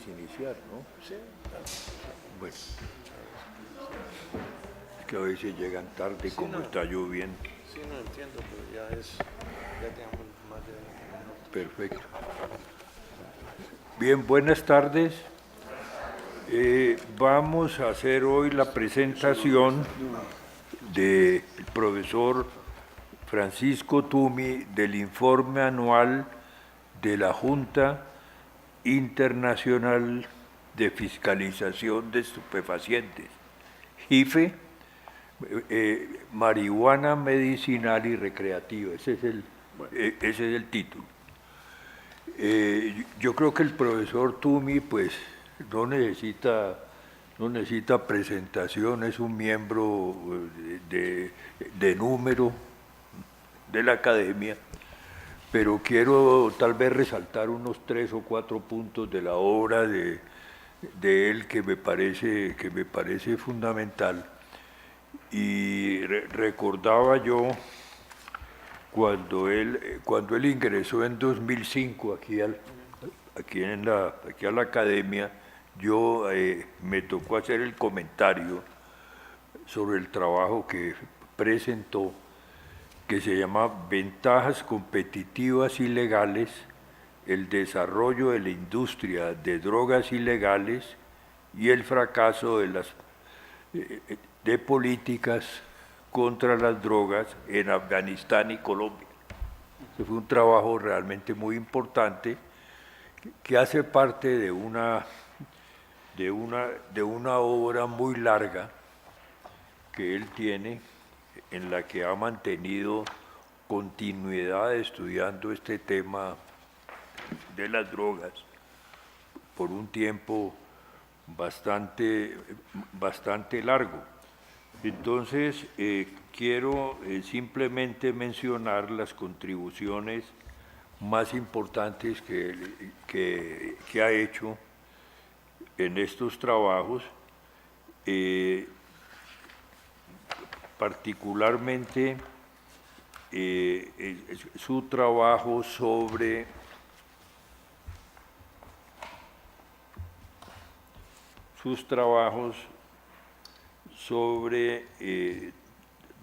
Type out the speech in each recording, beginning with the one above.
quieres iniciar, ¿no? Sí, claro. Bueno, es que a veces llegan tarde Sí, como no. está lloviendo. Sí, no entiendo, pero ya tenemos más de 20 minutos. Perfecto. Bien, buenas tardes. Vamos a hacer hoy la presentación del profesor Francisco Tumi del informe anual de la Junta Internacional de Fiscalización de Estupefacientes, JIFE, marihuana medicinal y recreativa. Ese es el título. Yo creo que el profesor Tumi pues no necesita presentación, es un miembro de número de la academia, pero quiero tal vez resaltar unos 3 o 4 puntos de la obra de él que me parece fundamental. Y recordaba yo cuando él ingresó en 2005 aquí a la academia, me tocó hacer el comentario sobre el trabajo que presentó, que se llama Ventajas competitivas y legales, el desarrollo de la industria de drogas ilegales y el fracaso de políticas contra las drogas en Afganistán y Colombia. Ese fue un trabajo realmente muy importante que hace parte de una obra muy larga que él tiene, en la que ha mantenido continuidad estudiando este tema de las drogas por un tiempo bastante largo. Entonces, quiero simplemente mencionar las contribuciones más importantes que ha hecho en estos trabajos, particularmente su trabajo sobre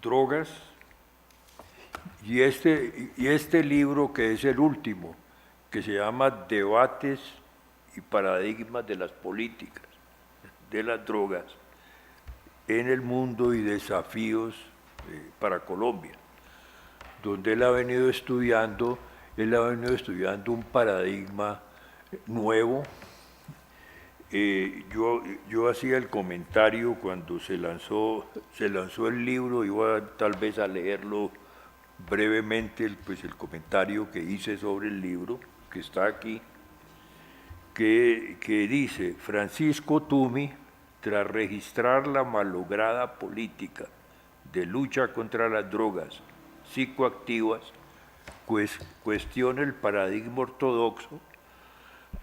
drogas, y este libro, que es el último, que se llama Debates y Paradigmas de las Políticas de las Drogas en el Mundo y Desafíos para Colombia, donde él ha venido estudiando un paradigma nuevo. Yo hacía el comentario cuando se lanzó el libro, iba tal vez a leerlo brevemente, el comentario que hice sobre el libro, que está aquí, que dice: Francisco Tumi, tras registrar la malograda política de lucha contra las drogas psicoactivas, cuestiona el paradigma ortodoxo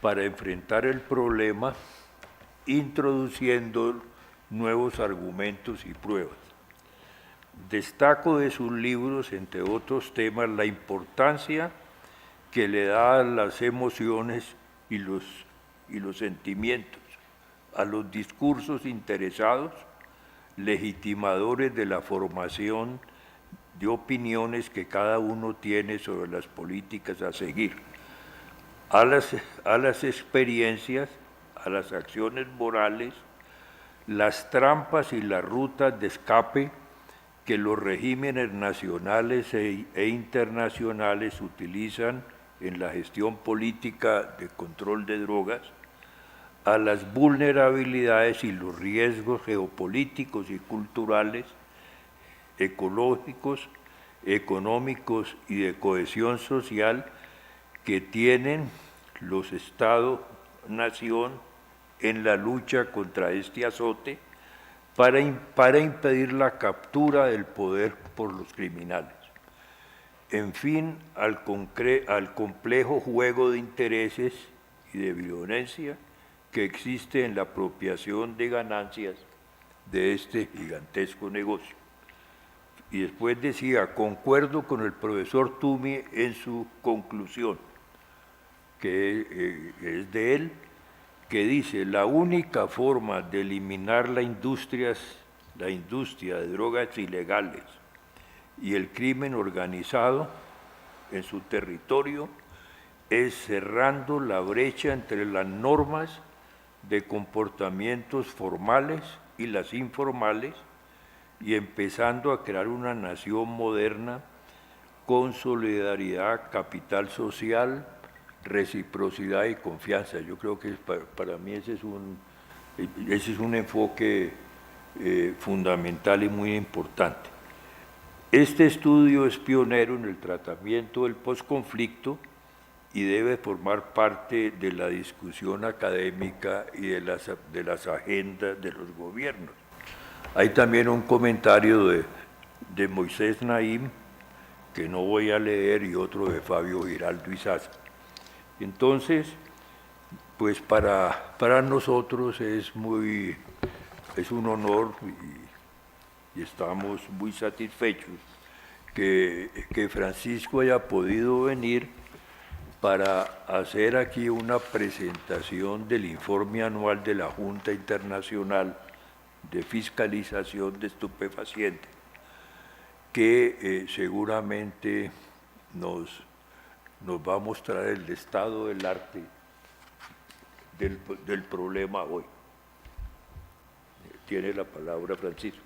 para enfrentar el problema, introduciendo nuevos argumentos y pruebas. Destaco de sus libros, entre otros temas, la importancia que le da a las emociones y los sentimientos, a los discursos interesados, legitimadores de la formación de opiniones que cada uno tiene sobre las políticas a seguir, a las experiencias, a las acciones morales, las trampas y las rutas de escape que los regímenes nacionales e internacionales utilizan en la gestión política de control de drogas, a las vulnerabilidades y los riesgos geopolíticos y culturales, ecológicos, económicos y de cohesión social que tienen los Estados-nación en la lucha contra este azote para impedir la captura del poder por los criminales. En fin, al complejo juego de intereses y de violencia que existe en la apropiación de ganancias de este gigantesco negocio. Y después decía: concuerdo con el profesor Tumi en su conclusión, que es de él, que dice: la única forma de eliminar la industria de drogas ilegales y el crimen organizado en su territorio es cerrando la brecha entre las normas de comportamientos formales y las informales y empezando a crear una nación moderna con solidaridad, capital social, reciprocidad y confianza. Yo creo que para mí ese es un enfoque fundamental y muy importante. Este estudio es pionero en el tratamiento del posconflicto y debe formar parte de la discusión académica y de las agendas de los gobiernos. Hay también un comentario de Moisés Naim, que no voy a leer, y otro de Fabio Giraldo Izaza. Entonces, pues para nosotros es un honor y estamos muy satisfechos que Francisco haya podido venir para hacer aquí una presentación del informe anual de la Junta Internacional de Fiscalización de Estupefacientes, que seguramente nos va a mostrar el estado del arte del problema hoy. Tiene la palabra Francisco.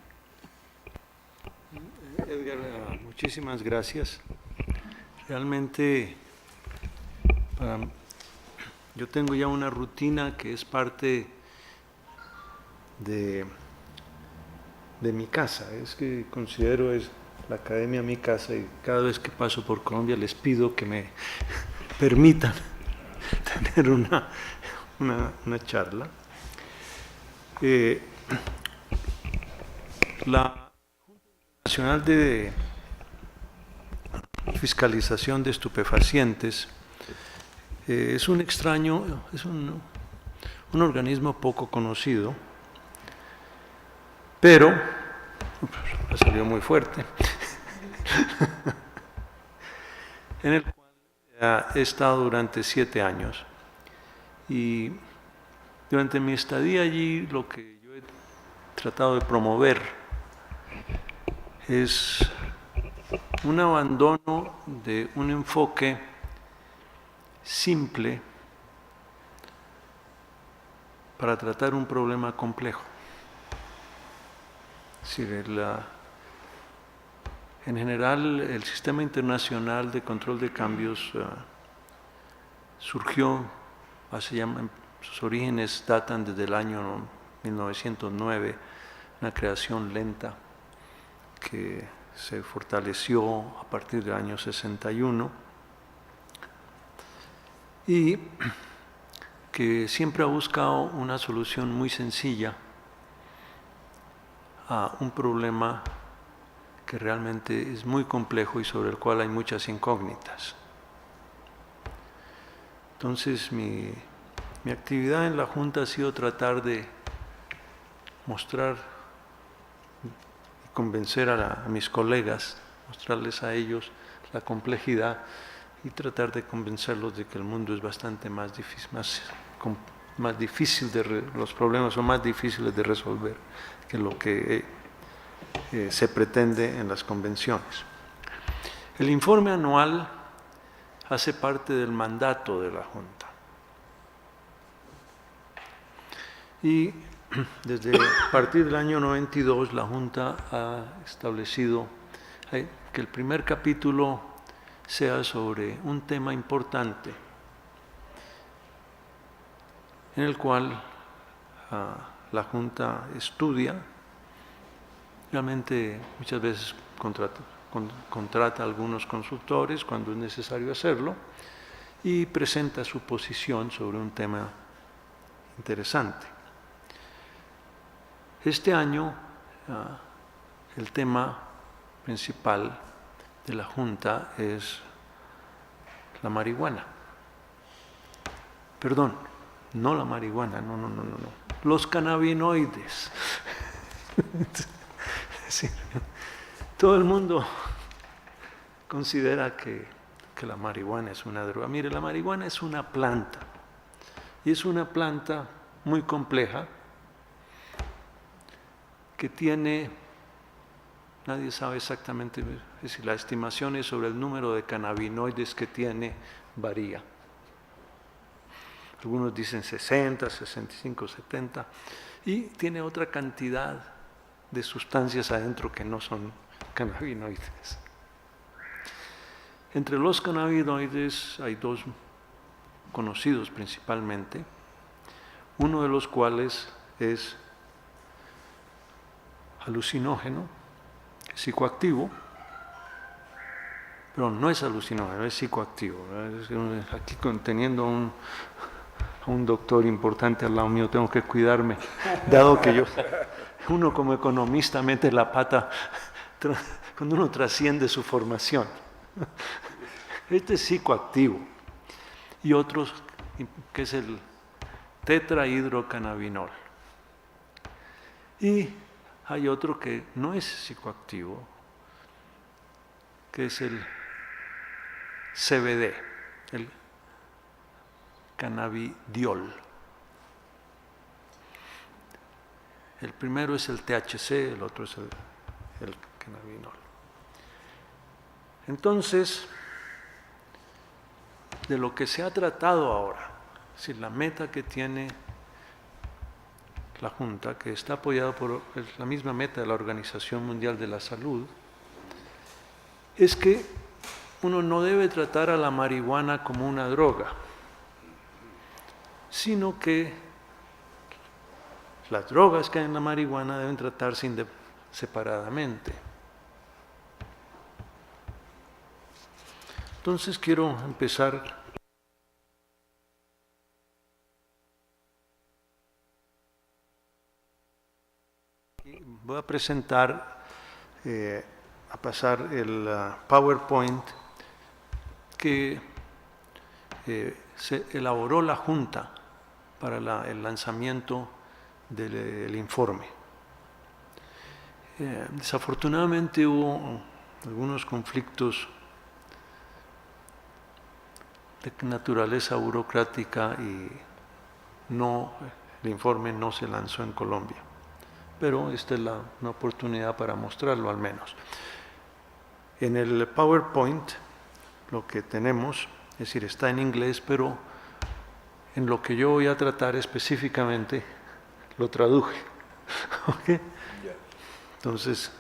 Edgar, muchísimas gracias. Realmente yo tengo ya una rutina que es parte de mi casa. Es que considero es la academia mi casa, y cada vez que paso por Colombia les pido que me permitan tener una charla. La Junta Nacional de Fiscalización de Estupefacientes es un extraño, es un organismo poco conocido, pero ha salido muy fuerte, en el cual he estado durante 7 años. Y durante mi estadía allí, lo que yo he tratado de promover es un abandono de un enfoque simple para tratar un problema complejo. Es decir, en general, el sistema internacional de control de cambios surgió, sus orígenes datan desde el año 1909, una creación lenta que se fortaleció a partir del año 61 y que siempre ha buscado una solución muy sencilla a un problema que realmente es muy complejo y sobre el cual hay muchas incógnitas. Entonces, mi actividad en la Junta ha sido tratar de mostrar y convencer a mis colegas, mostrarles a ellos la complejidad y tratar de convencerlos de que el mundo es bastante más difícil, los problemas son más difíciles de resolver que lo que se pretende en las convenciones. El informe anual hace parte del mandato de la Junta. Y desde a partir del año 92 la Junta ha establecido que el primer capítulo sea sobre un tema importante en el cual la Junta estudia, realmente muchas veces contrata a algunos consultores cuando es necesario hacerlo y presenta su posición sobre un tema interesante. Este año el tema principal de la Junta es la marihuana. Perdón, no la marihuana, no. Los cannabinoides. Sí. Todo el mundo considera que la marihuana es una droga. Mire, la marihuana es una planta Y es una planta muy compleja que tiene, nadie sabe exactamente, es decir, las estimaciones sobre el número de cannabinoides que tiene varía. Algunos dicen 60, 65, 70, y tiene otra cantidad de sustancias adentro que no son cannabinoides. Entre los cannabinoides hay dos conocidos principalmente, uno de los cuales es alucinógeno, psicoactivo, pero no es alucinógeno, es psicoactivo. Aquí teniendo un doctor importante al lado mío tengo que cuidarme, dado que uno como economista mete la pata cuando uno trasciende su formación. Este es psicoactivo. Y otros, que es el tetrahidrocannabinol. Y hay otro que no es psicoactivo, que es el CBD, el cannabidiol. El primero es el THC, el otro es el cannabinol. Entonces, de lo que se ha tratado ahora, es decir, la meta que tiene la Junta, que está apoyada por la misma meta de la Organización Mundial de la Salud, es que uno no debe tratar a la marihuana como una droga, sino que las drogas que hay en la marihuana deben tratarse separadamente. Entonces quiero empezar voy a presentar, a pasar el PowerPoint que se elaboró la Junta para el lanzamiento del informe. Desafortunadamente hubo algunos conflictos de naturaleza burocrática y el informe no se lanzó en Colombia. Pero esta es una oportunidad para mostrarlo al menos. En el PowerPoint lo que tenemos, es decir, está en inglés, pero en lo que yo voy a tratar específicamente lo traduje. ¿Okay? Entonces,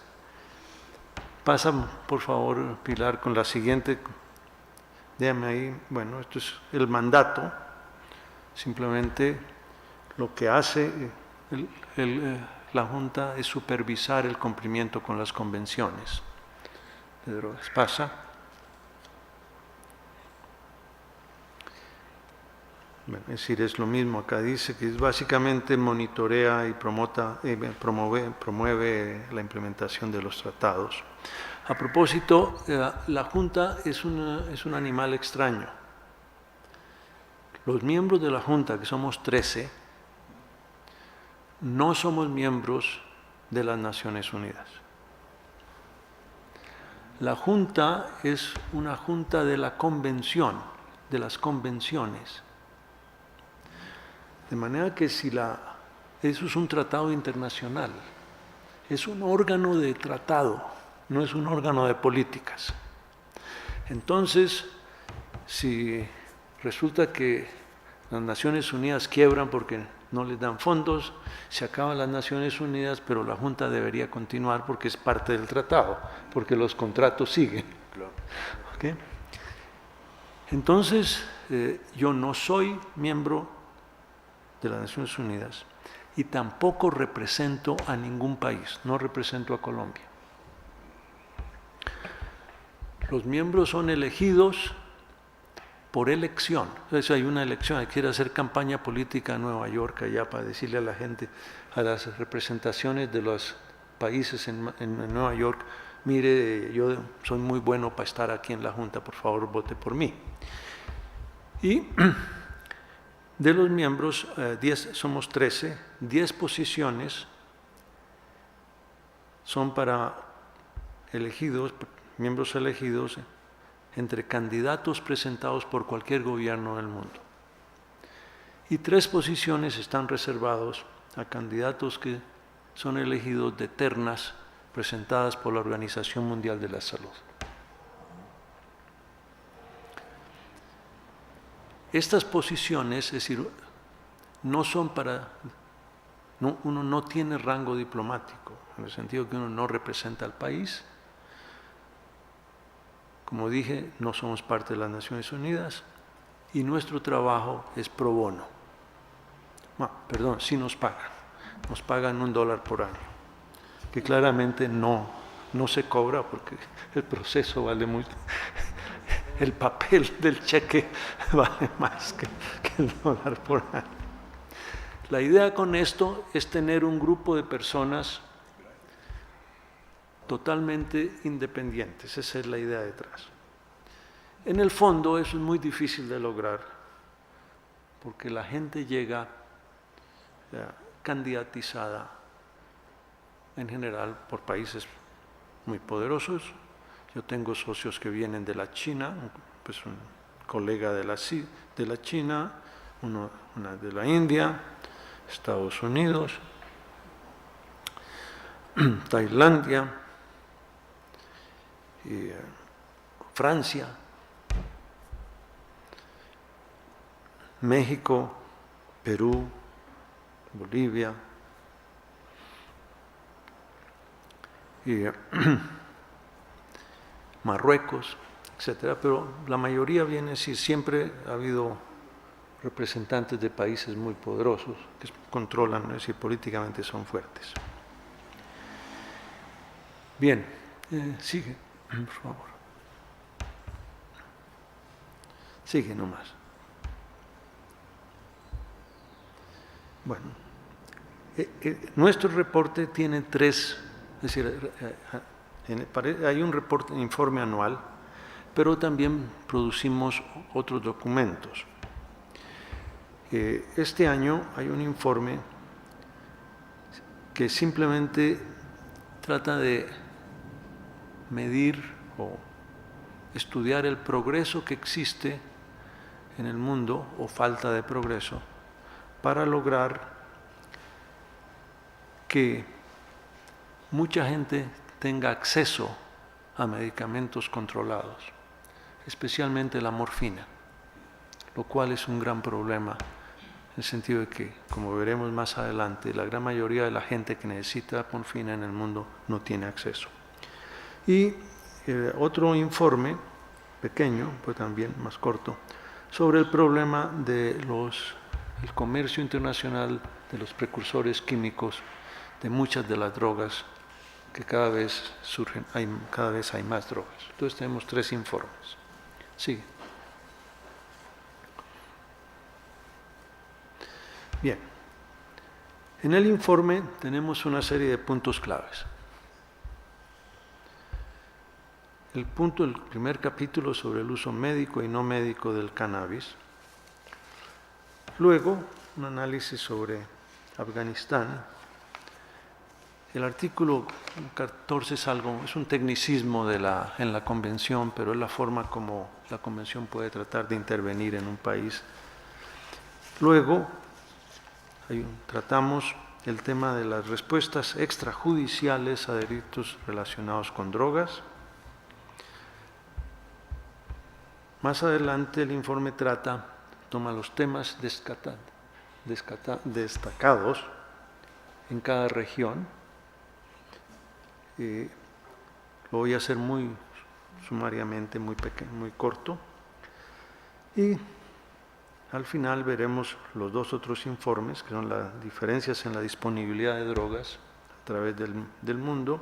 pasa por favor, Pilar, con la siguiente. Déjame ahí, bueno, esto es el mandato. Simplemente lo que hace la Junta es supervisar el cumplimiento con las convenciones de drogas. Pasa. Bueno, es decir, es lo mismo, acá dice que es básicamente monitorea y promueve la implementación de los tratados. A propósito, la Junta es un animal extraño. Los miembros de la Junta, que somos 13, no somos miembros de las Naciones Unidas. La Junta es una junta de la convención, de las convenciones. De manera que eso es un tratado internacional, es un órgano de tratado, no es un órgano de políticas. Entonces, si resulta que las Naciones Unidas quiebran porque no les dan fondos, se acaban las Naciones Unidas, pero la Junta debería continuar porque es parte del tratado, porque los contratos siguen. ¿Okay? Entonces, yo no soy miembro de las Naciones Unidas y tampoco represento a ningún país, no represento a Colombia. Los miembros son elegidos por elección. Entonces hay una elección, hay que ir a hacer campaña política en Nueva York allá para decirle a la gente, a las representaciones de los países en Nueva York, mire, yo soy muy bueno para estar aquí en la Junta, por favor vote por mí. Y de los miembros, somos 13, 10 posiciones son para miembros elegidos entre candidatos presentados por cualquier gobierno del mundo. y 3 posiciones están reservados a candidatos que son elegidos de ternas presentadas por la Organización Mundial de la Salud. Estas posiciones, es decir, no son uno no tiene rango diplomático, en el sentido que uno no representa al país. Como dije, no somos parte de las Naciones Unidas y nuestro trabajo es pro bono. Perdón, sí nos pagan $1 por año, que claramente no se cobra porque el proceso vale mucho. El papel del cheque vale más que el $1 por año. La idea con esto es tener un grupo de personas totalmente independientes, esa es la idea detrás. En el fondo eso es muy difícil de lograr, porque la gente llega candidatizada en general por países muy poderosos. Yo tengo socios que vienen de la China, pues un colega de la China, una de la India, Estados Unidos, Tailandia, y Francia, México, Perú, Bolivia, y Marruecos, etcétera, pero la mayoría viene, sí, siempre ha habido representantes de países muy poderosos que controlan, es decir, políticamente son fuertes. Bien, sigue, por favor. Sigue nomás. Bueno, nuestro reporte tiene 3, es decir, hay un informe anual, pero también producimos otros documentos. Este año hay un informe que simplemente trata de medir o estudiar el progreso que existe en el mundo o falta de progreso para lograr que mucha gente tenga acceso a medicamentos controlados, especialmente la morfina, lo cual es un gran problema en el sentido de que, como veremos más adelante, la gran mayoría de la gente que necesita morfina en el mundo no tiene acceso. Y otro informe, pequeño, pues también más corto, sobre el problema del comercio internacional de los precursores químicos de muchas de las drogas que cada vez surgen, cada vez hay más drogas. Entonces tenemos 3 informes. Sigue. Bien, en el informe tenemos una serie de puntos claves. El primer capítulo sobre el uso médico y no médico del cannabis. Luego, un análisis sobre Afganistán. El artículo 14 es un tecnicismo en la convención, pero es la forma como la convención puede tratar de intervenir en un país. Luego, tratamos el tema de las respuestas extrajudiciales a delitos relacionados con drogas. Más adelante el informe toma los temas destacados en cada región. Lo voy a hacer muy sumariamente, muy pequeño, muy corto. Y al final veremos los 2 otros informes, que son las diferencias en la disponibilidad de drogas a través del mundo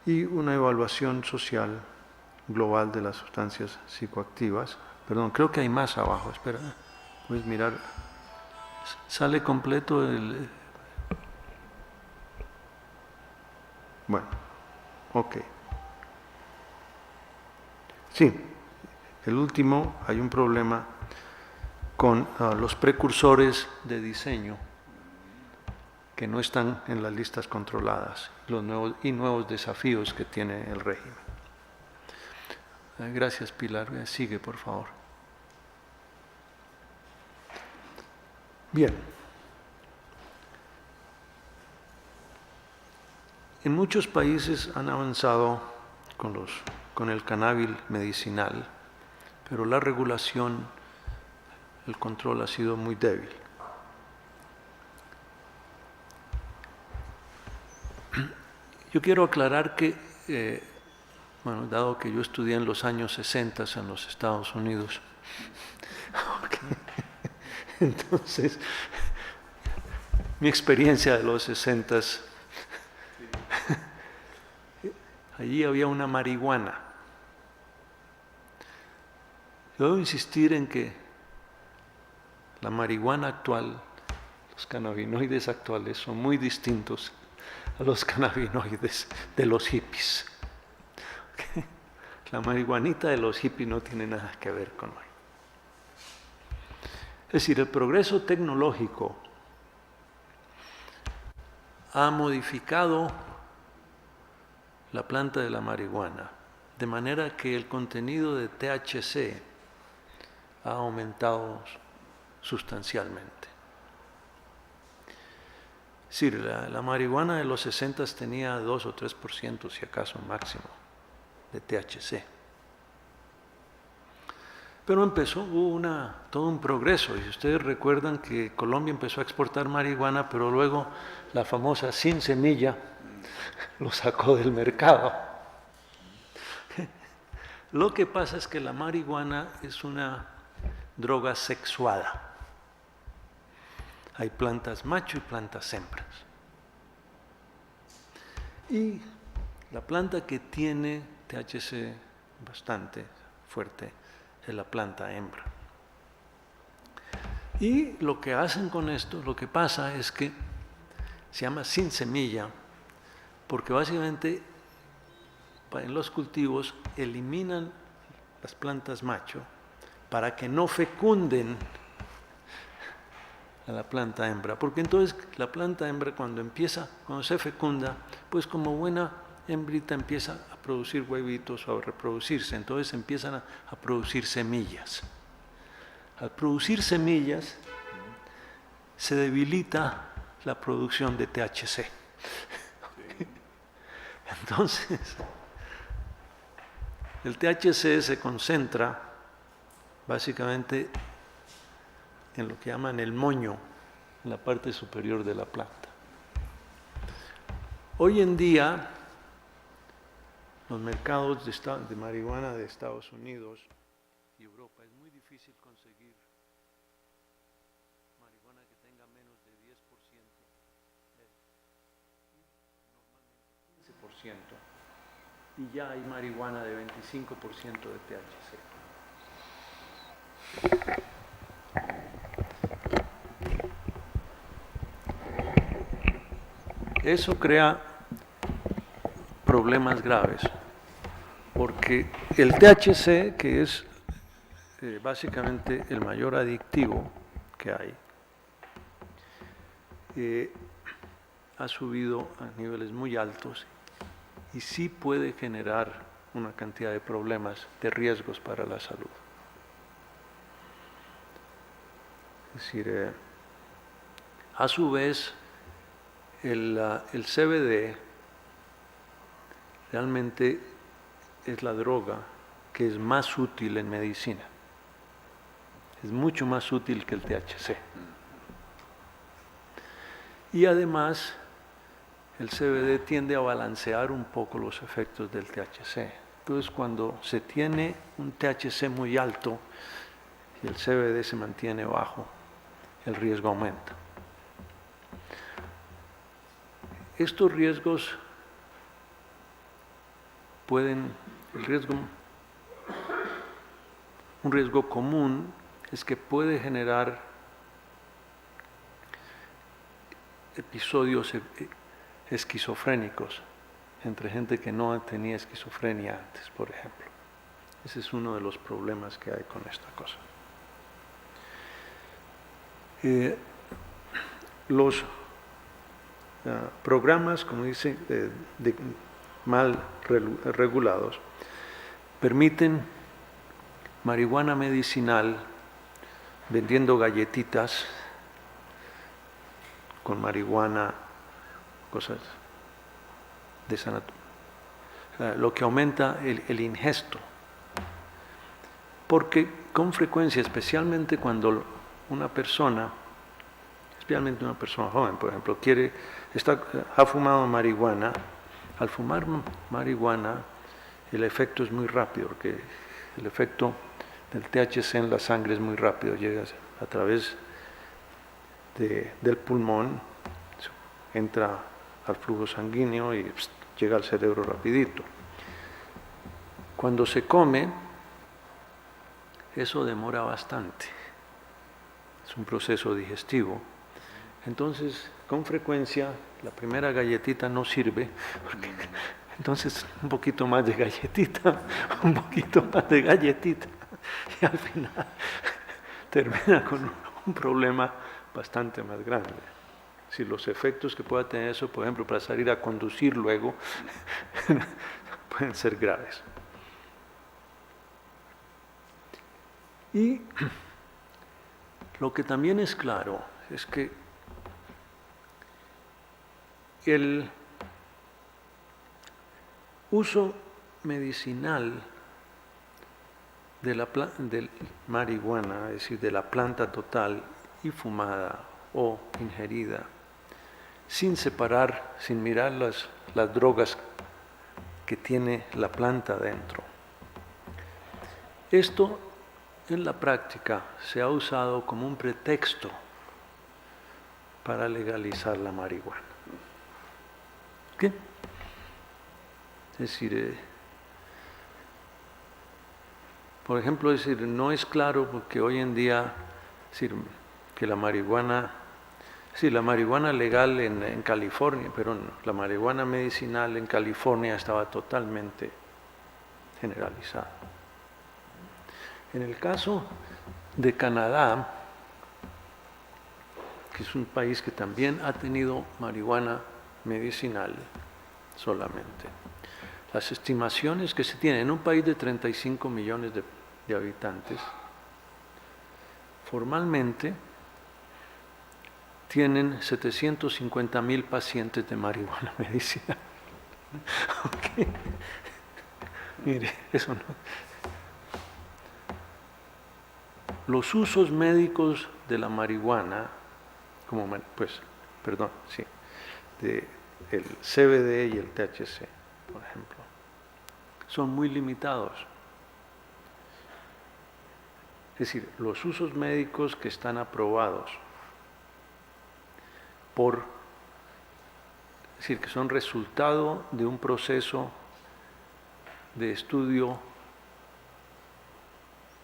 y una evaluación social global de las sustancias psicoactivas. Perdón, creo que hay más abajo, espera, puedes mirar. ¿Sale completo el...? Bueno, ok. Sí, el último, hay un problema con los precursores de diseño que no están en las listas controladas, nuevos desafíos que tiene el régimen. Gracias, Pilar. Sigue, por favor. Bien. En muchos países han avanzado con el cannabis medicinal, pero la regulación, el control ha sido muy débil. Yo quiero aclarar que, dado que yo estudié en los años 60 en los Estados Unidos, entonces mi experiencia de los 60, allí había una marihuana. Yo debo insistir en que la marihuana actual, los cannabinoides actuales son muy distintos a los cannabinoides de los hippies. ¿Okay? La marihuanita de los hippies no tiene nada que ver con hoy. Es decir, el progreso tecnológico ha modificado la planta de la marihuana, de manera que el contenido de THC ha aumentado sustancialmente. Es decir, la marihuana de los 60 tenía 2 o 3%, si acaso máximo, de THC. Pero hubo todo un progreso, y si ustedes recuerdan que Colombia empezó a exportar marihuana, pero luego la famosa sin semilla lo sacó del mercado. Lo que pasa es que la marihuana es una droga sexuada. Hay plantas macho y plantas hembras. Y la planta que tiene THC bastante fuerte es la planta hembra. Y lo que hacen con esto, lo que pasa es que se llama sin semilla, porque básicamente en los cultivos eliminan las plantas macho para que no fecunden a la planta hembra, porque entonces la planta hembra cuando se fecunda, pues como buena hembrita empieza a producir huevitos o a reproducirse, entonces empiezan a producir semillas. Al producir semillas se debilita la producción de THC. Entonces, el THC se concentra básicamente en lo que llaman el moño, en la parte superior de la planta. Hoy en día, los mercados de marihuana de Estados Unidos y Europa es muy difícil conseguir marihuana que tenga menos de 10%, normalmente 15%, y ya hay marihuana de 25% de THC. Eso crea problemas graves, porque el THC, que es básicamente el mayor adictivo que hay, ha subido a niveles muy altos y sí puede generar una cantidad de problemas, de riesgos para la salud. Es decir, a su vez, el CBD realmente es la droga que es más útil en medicina. Es mucho más útil que el THC. Y además, el CBD tiende a balancear un poco los efectos del THC. Entonces, cuando se tiene un THC muy alto y el CBD se mantiene bajo, el riesgo aumenta. Estos riesgos un riesgo común es que puede generar episodios esquizofrénicos entre gente que no tenía esquizofrenia antes, por ejemplo. Ese es uno de los problemas que hay con esta cosa. Los programas, como dice, mal regulados, permiten marihuana medicinal vendiendo galletitas con marihuana, cosas de esa naturaleza, lo que aumenta el ingesto. Porque con frecuencia, especialmente cuando una persona, especialmente una persona joven, por ejemplo, ha fumado marihuana, al fumar marihuana el efecto es muy rápido, porque el efecto del THC en la sangre es muy rápido, llega a través del pulmón, entra al flujo sanguíneo y llega al cerebro rapidito. Cuando se come, eso demora bastante, es un proceso digestivo. Entonces, con frecuencia, la primera galletita no sirve, porque entonces un poquito más de galletita, un poquito más de galletita, y al final termina con un problema bastante más grande. Si los efectos que pueda tener eso, por ejemplo, para salir a conducir luego, pueden ser graves. Y lo que también es claro es que el uso medicinal del marihuana, es decir, de la planta total y fumada o ingerida, sin separar, sin mirar las drogas que tiene la planta dentro. Esto en la práctica se ha usado como un pretexto para legalizar la marihuana. ¿Qué? Es decir, por ejemplo, no es claro porque hoy en día, que la marihuana legal en California, pero no, la marihuana medicinal en California estaba totalmente generalizada. En el caso de Canadá, que es un país que también ha tenido marihuana medicinal solamente, las estimaciones que se tienen en un país de 35 millones de habitantes, formalmente tienen 750,000 pacientes de marihuana medicinal. Okay. Mire, eso no. Los usos médicos de la marihuana, el CBD y el THC, por ejemplo, son muy limitados. Es decir, los usos médicos que están aprobados que son resultado de un proceso de estudio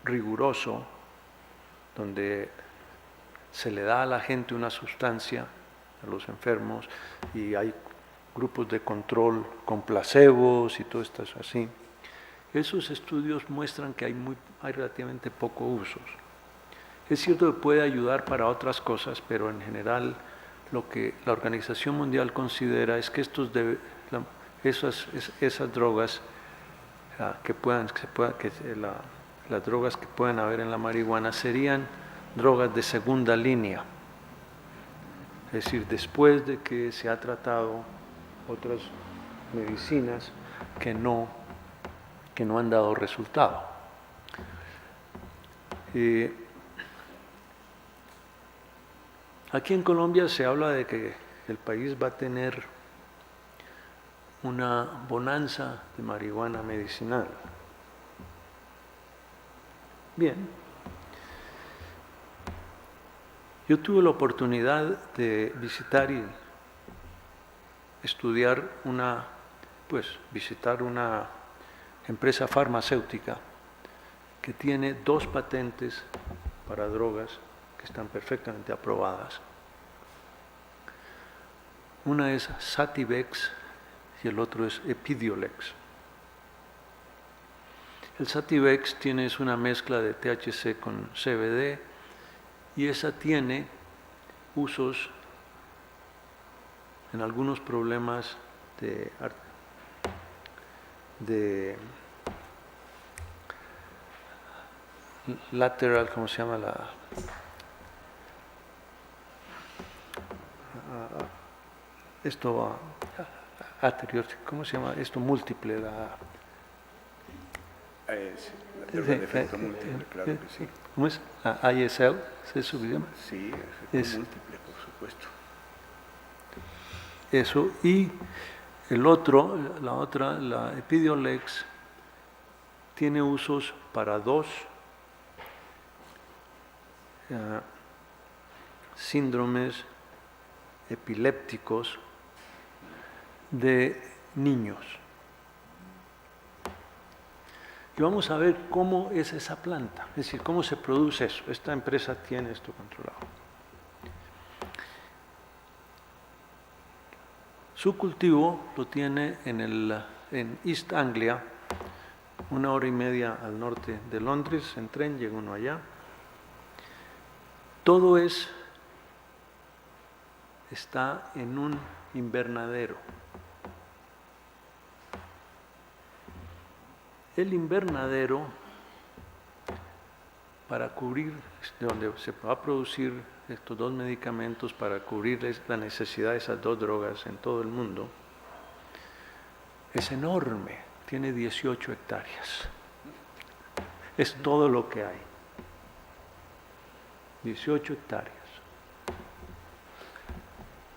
riguroso, donde se le da a la gente una sustancia, a los enfermos, y hay grupos de control con placebos y todo esto así. Esos estudios muestran que hay relativamente pocos usos. Es cierto que puede ayudar para otras cosas, pero en general lo que la Organización Mundial considera es que esas drogas las drogas que puedan haber en la marihuana serían drogas de segunda línea. Es decir, después de que se ha tratado otras medicinas que no han dado resultado. Aquí en Colombia se habla de que el país va a tener una bonanza de marihuana medicinal. Bien. Yo tuve la oportunidad de visitar y estudiar visitar una empresa farmacéutica que tiene 2 patentes para drogas que están perfectamente aprobadas. Una es Sativex y el otro es Epidiolex. El Sativex es una mezcla de THC con CBD y esa tiene usos en algunos problemas de lateral, ¿cómo se llama esto anterior, ¿cómo se llama? Esto múltiple, Droga de efecto múltiple, claro que sí. ¿cómo es? ISL, ¿es su idioma? Sí, efecto múltiple, por supuesto. Eso, y la Epidiolex, tiene usos para dos síndromes epilépticos de niños. Y vamos a ver cómo es esa planta, es decir, cómo se produce eso. Esta empresa tiene esto controlado. Su cultivo lo tiene en East Anglia, 1 hora y media al norte de Londres, en tren llega uno allá. Todo está en un invernadero. El invernadero, para cubrir, donde se va a producir estos dos medicamentos para cubrir la necesidad de esas dos drogas en todo el mundo, es enorme, tiene 18 hectáreas. Es todo lo que hay. 18 hectáreas.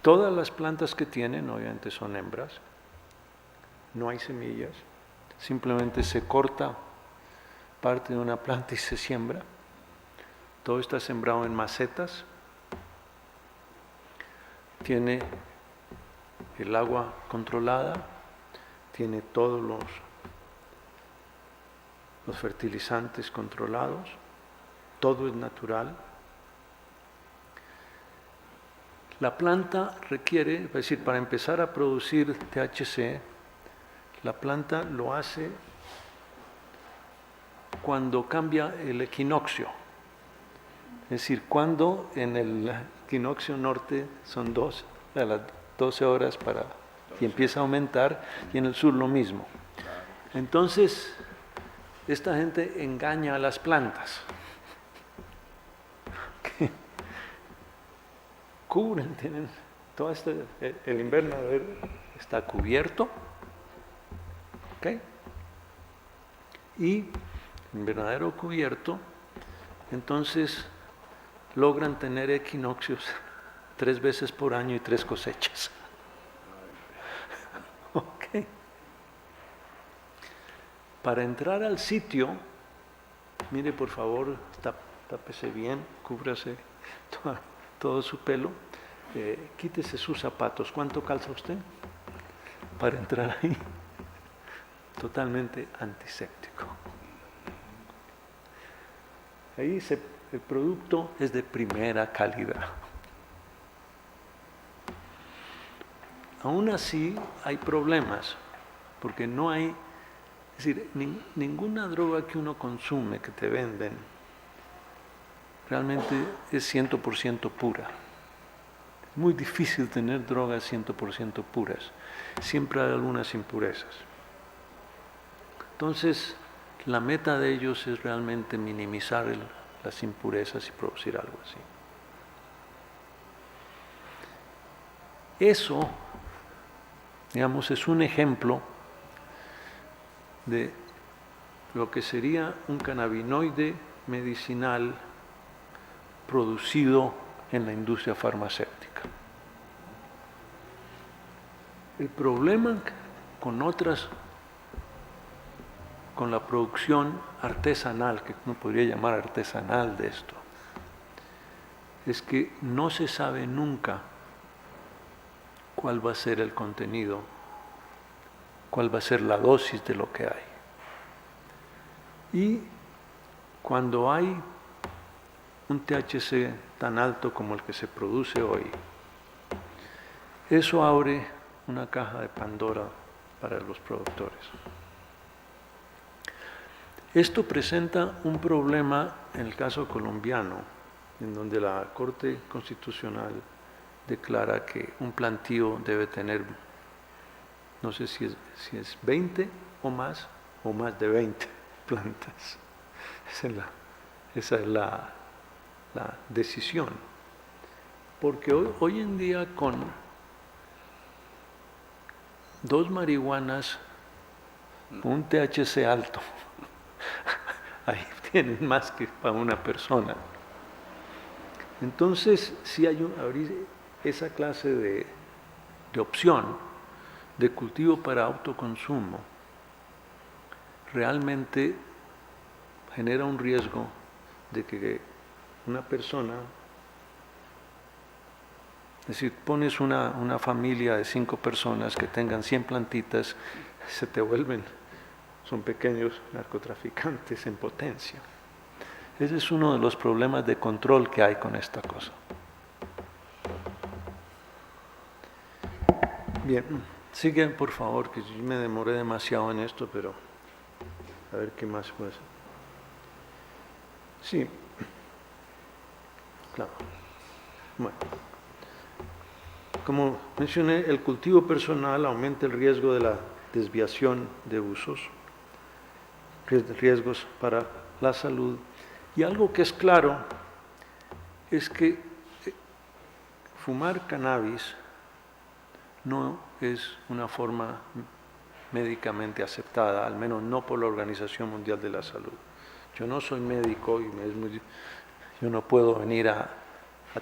Todas las plantas que tienen, obviamente son hembras, no hay semillas, simplemente se corta parte de una planta y se siembra. Todo está sembrado en macetas. Tiene el agua controlada, tiene todos los fertilizantes controlados, todo es natural. La planta requiere, es decir, para empezar a producir THC, la planta lo hace cuando cambia el equinoccio. Es decir, cuando en el equinoccio norte son a las 12 horas y empieza a aumentar, y en el sur lo mismo. Entonces, esta gente engaña a las plantas. Cubren, tienen todo el invernadero está cubierto, ¿ok? Y el invernadero cubierto, entonces logran tener equinoccios 3 veces por año y 3 cosechas. ¿Ok? Para entrar al sitio, mire por favor, tápese bien, cúbrase todo su pelo, quítese sus zapatos. ¿Cuánto calza usted? Para entrar ahí, totalmente antiséptico. Ahí el producto es de primera calidad. Aún así hay problemas, porque no hay, es decir, ninguna droga que uno consume, que te venden, realmente es 100% pura. Es muy difícil tener drogas 100% puras. Siempre hay algunas impurezas. Entonces, la meta de ellos es realmente minimizar las impurezas y producir algo así. Eso, digamos, es un ejemplo de lo que sería un cannabinoide medicinal producido en la industria farmacéutica. El problema con la producción artesanal, que uno podría llamar artesanal de esto, es que no se sabe nunca cuál va a ser el contenido, cuál va a ser la dosis de lo que hay. Y cuando hay un THC tan alto como el que se produce hoy, eso abre una caja de Pandora para los productores. Esto presenta un problema en el caso colombiano, en donde la Corte Constitucional declara que un plantío debe tener, no sé si es 20 o más de 20 plantas. Esa es la decisión. Porque hoy en día con 2 marihuanas, un THC alto, ahí tienen más que para una persona. Entonces, si hay abrir esa clase de opción de cultivo para autoconsumo, realmente genera un riesgo de que una persona, es decir, pones una familia de 5 personas que tengan 100 plantitas, se te vuelven, son pequeños narcotraficantes en potencia. Ese es uno de los problemas de control que hay con esta cosa. Bien, siguen por favor, que yo me demoré demasiado en esto, pero a ver qué más puede ser. Sí, claro. Bueno, como mencioné, el cultivo personal aumenta el riesgo de la desviación de usos, riesgos para la salud. Y algo que es claro es que fumar cannabis no es una forma médicamente aceptada, al menos no por la Organización Mundial de la Salud. Yo no soy médico y yo no puedo venir a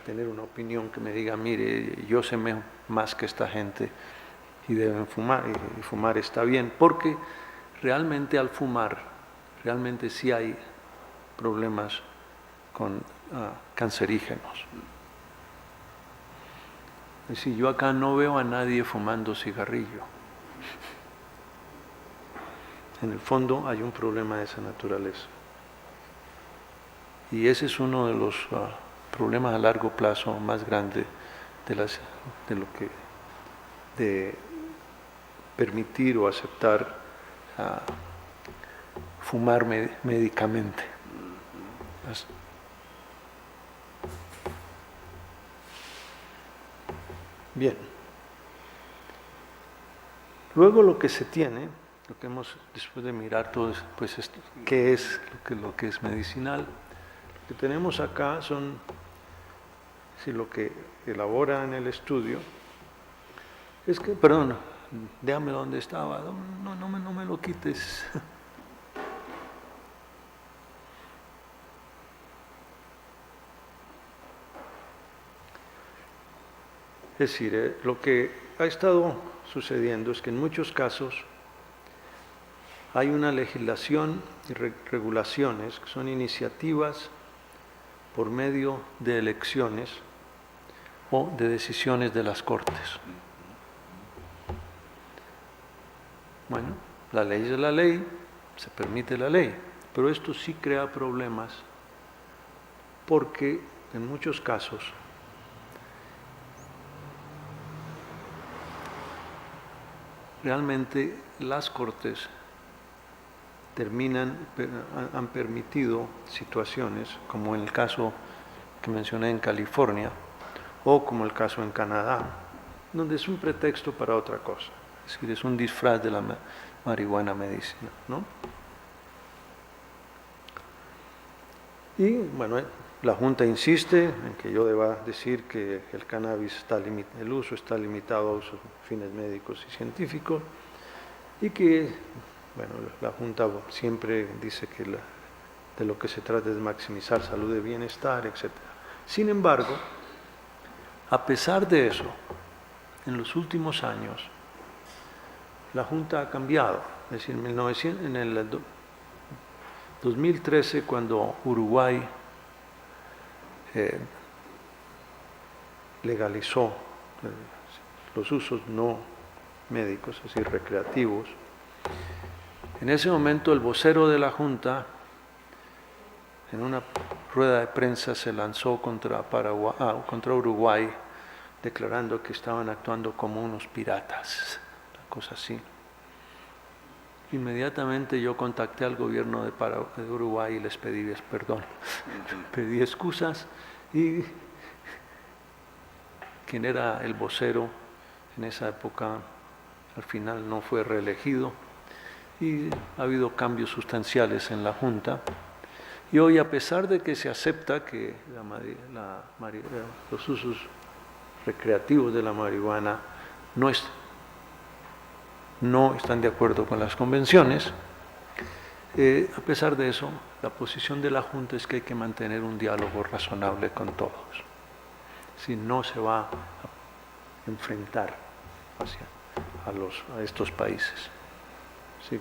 tener una opinión que me diga, mire, yo sé más que esta gente y deben fumar, y fumar está bien, porque realmente al fumar, realmente sí hay problemas con cancerígenos. Es decir, yo acá no veo a nadie fumando cigarrillo. En el fondo hay un problema de esa naturaleza. Y ese es uno de los problemas a largo plazo más grandes de permitir o aceptar fumar médicamente. Bien. Luego lo que se tiene, lo que hemos, después de mirar todo, pues esto, qué es lo que es medicinal. Lo que tenemos acá son, si lo que elabora en el estudio, es que, perdón, déjame donde estaba, no me lo quites. Es decir, lo que ha estado sucediendo es que en muchos casos hay una legislación y regulaciones que son iniciativas por medio de elecciones o de decisiones de las Cortes. Bueno, la ley es la ley, se permite la ley, pero esto sí crea problemas porque en muchos casos realmente las Cortes han permitido situaciones, como en el caso que mencioné en California, o como el caso en Canadá, donde es un pretexto para otra cosa, es decir, es un disfraz de la marihuana medicinal, ¿no? Y bueno, la Junta insiste en que yo deba decir que el cannabis el uso está limitado a usos fines médicos y científicos, y que, bueno, la Junta siempre dice que de lo que se trata es maximizar salud y bienestar, etc. Sin embargo, a pesar de eso, en los últimos años, la Junta ha cambiado. Es decir, en el 2013, cuando Uruguay legalizó los usos no médicos, es decir, recreativos, en ese momento el vocero de la Junta, en una rueda de prensa, se lanzó contra Uruguay, declarando que estaban actuando como unos piratas, una cosa así. Inmediatamente yo contacté al gobierno de Uruguay y les pedí perdón, pedí excusas, y quien era el vocero en esa época al final no fue reelegido, y ha habido cambios sustanciales en la Junta. Y hoy, a pesar de que se acepta que los usos recreativos de la marihuana no no están de acuerdo con las convenciones. A pesar de eso, la posición de la Junta es que hay que mantener un diálogo razonable con todos. Si no se va a enfrentar a estos países. Sí.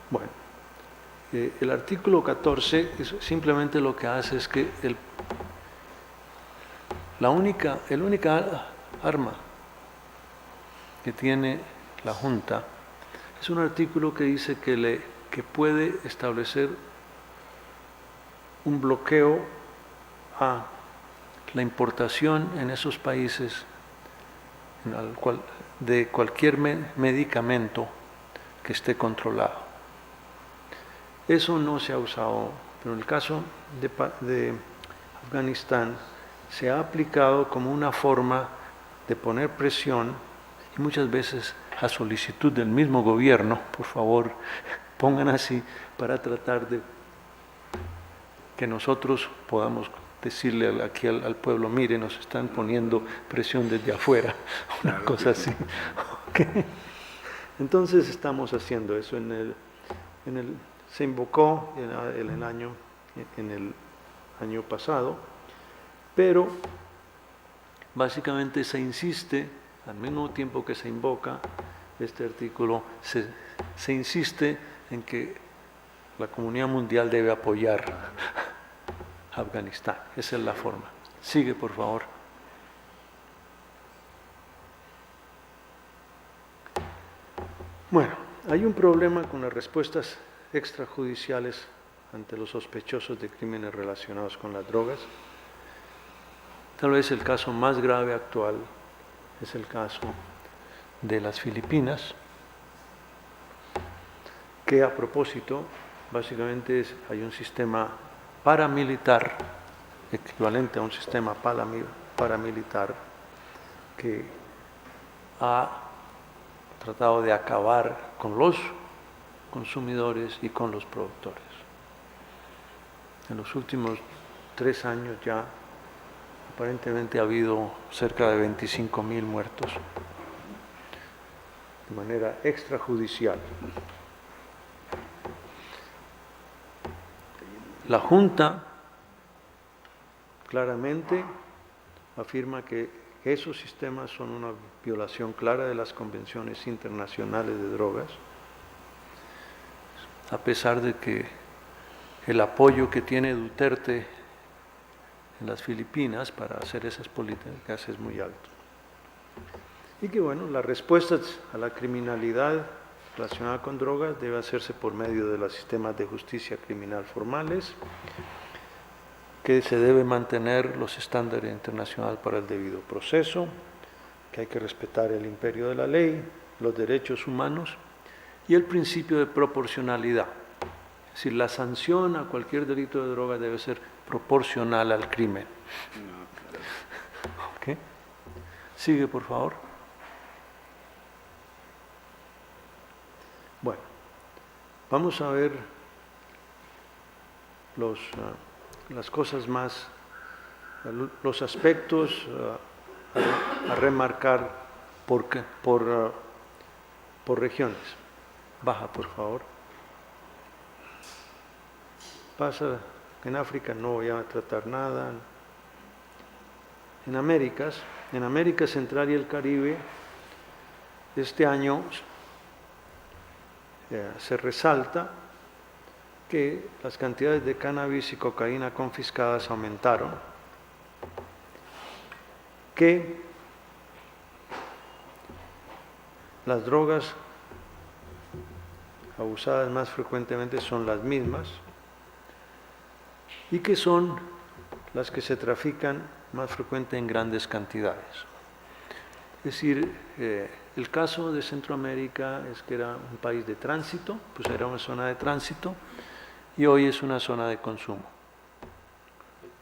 Bueno, el artículo 14 simplemente lo que hace es que la única arma que tiene la Junta es un artículo que dice que puede establecer un bloqueo a la importación en esos países de cualquier medicamento que esté controlado. Eso no se ha usado, pero en el caso de Afganistán se ha aplicado como una forma de poner presión y muchas veces a solicitud del mismo gobierno, por favor, pongan así para tratar de que nosotros podamos decirle aquí al pueblo, mire, nos están poniendo presión desde afuera, una cosa así. Okay. Entonces estamos haciendo eso. Se invocó en el año pasado, pero básicamente se insiste, al mismo tiempo que se invoca este artículo, se insiste en que la comunidad mundial debe apoyar a Afganistán. Esa es la forma. Sigue, por favor. Bueno, hay un problema con las respuestas extrajudiciales ante los sospechosos de crímenes relacionados con las drogas. Tal vez el caso más grave actual es el caso de las Filipinas, que a propósito, básicamente hay un sistema paramilitar, equivalente a un sistema paramilitar, que ha tratado de acabar con los consumidores y con los productores. En los últimos 3 años ya aparentemente ha habido cerca de 25,000 muertos de manera extrajudicial. La Junta claramente afirma que esos sistemas son una violación clara de las convenciones internacionales de drogas, a pesar de que el apoyo que tiene Duterte en las Filipinas para hacer esas políticas es muy alto. Y que bueno, las respuestas a la criminalidad relacionada con drogas debe hacerse por medio de los sistemas de justicia criminal formales, que se debe mantener los estándares internacionales para el debido proceso, que hay que respetar el imperio de la ley, los derechos humanos y el principio de proporcionalidad. Es decir, la sanción a cualquier delito de droga debe ser proporcional al crimen. ¿Okay? Sigue, por favor. Bueno, vamos a ver las cosas más, los aspectos a remarcar por regiones. Baja, por favor. Pasa, en África no voy a tratar nada. En América Central y el Caribe, este año se resalta que las cantidades de cannabis y cocaína confiscadas aumentaron, que las drogas abusadas más frecuentemente son las mismas y que son las que se trafican más frecuente en grandes cantidades. Es decir, el caso de Centroamérica es que era un país de tránsito, pues era una zona de tránsito, y hoy es una zona de consumo.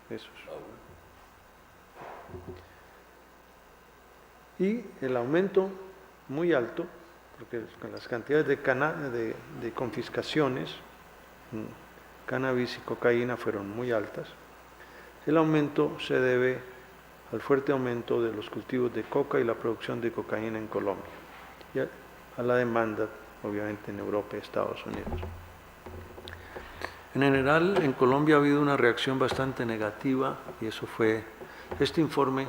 Eso es. Y el aumento muy alto, porque con las cantidades de confiscaciones, cannabis y cocaína fueron muy altas, El aumento se debe al fuerte aumento de los cultivos de coca y la producción de cocaína en Colombia, y a la demanda, obviamente, en Europa y Estados Unidos. En general, en Colombia ha habido una reacción bastante negativa, y eso fue, este informe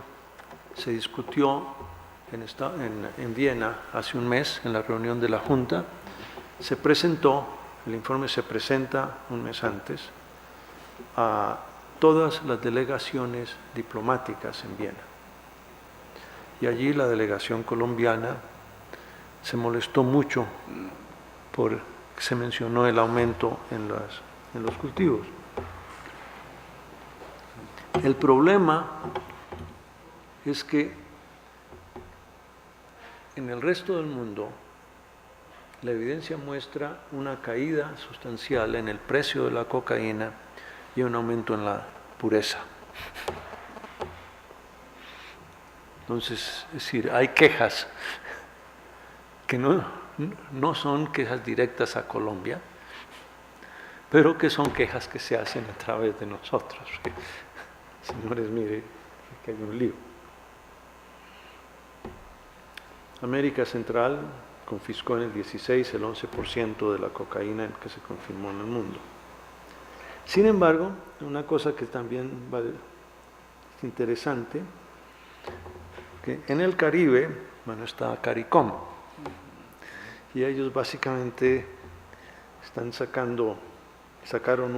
se discutió en Viena hace un mes, en la reunión de la Junta, se presentó, el informe se presenta un mes antes, a todas las delegaciones diplomáticas en Viena. Y allí la delegación colombiana se molestó mucho porque se mencionó el aumento en los cultivos. El problema es que en el resto del mundo la evidencia muestra una caída sustancial en el precio de la cocaína y un aumento en la pureza. Entonces, es decir, hay quejas que no son quejas directas a Colombia, pero que son quejas que se hacen a través de nosotros. Señores, mire, que hay un lío. América Central confiscó en el 16 el 11% de la cocaína que se confirmó en el mundo. Sin embargo, una cosa que también es interesante, que en el Caribe, bueno, está CARICOM, y ellos básicamente sacaron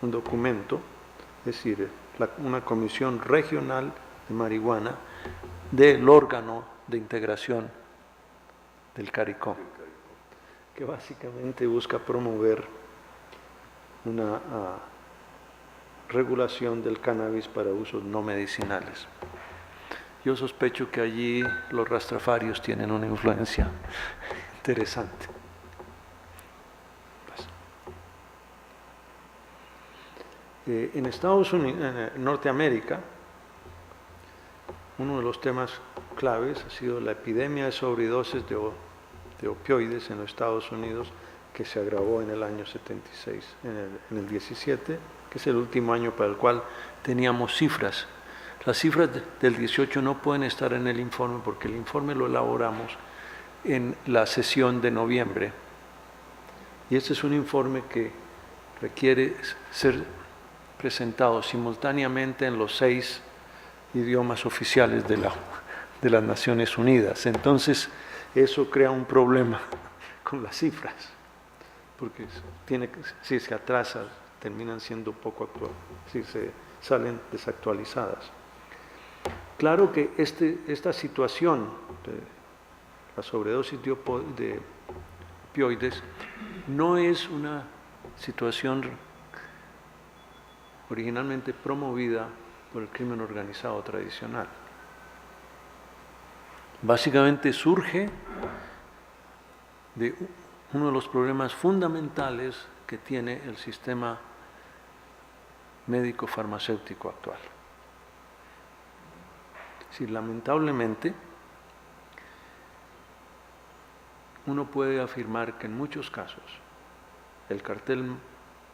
un documento, es decir, una comisión regional de marihuana del órgano de integración del CARICOM, que básicamente busca promover una regulación del cannabis para usos no medicinales. Yo sospecho que allí los rastafarios tienen una influencia interesante. En Estados Unidos, en Norteamérica, uno de los temas claves ha sido la epidemia de sobredosis de opioides en los Estados Unidos, que se agravó en el año 76, en el 17, que es el último año para el cual teníamos cifras. Las cifras del 18 no pueden estar en el informe porque el informe lo elaboramos en la sesión de noviembre. Y este es un informe que requiere ser presentado simultáneamente en los 6 idiomas oficiales de las Naciones Unidas. Entonces, eso crea un problema con las cifras, porque si se atrasa, terminan siendo poco actuales, si se salen desactualizadas. Claro que esta situación de la sobredosis de opioides no es una situación originalmente promovida por el crimen organizado tradicional. Básicamente surge de uno de los problemas fundamentales que tiene el sistema médico-farmacéutico actual. Es decir, lamentablemente, uno puede afirmar que en muchos casos el cartel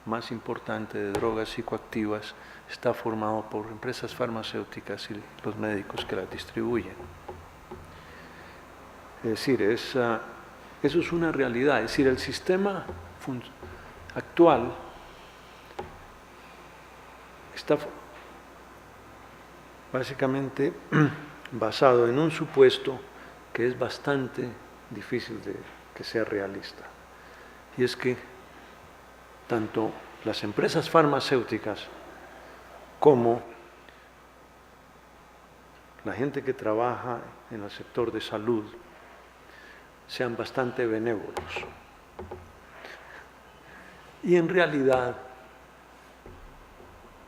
más importante de drogas psicoactivas está formado por empresas farmacéuticas y los médicos que las distribuyen. Es decir, eso es una realidad. Es decir, el sistema actual está básicamente basado en un supuesto que es bastante difícil de que sea realista. Y es que tanto las empresas farmacéuticas como la gente que trabaja en el sector de salud sean bastante benévolos. Y en realidad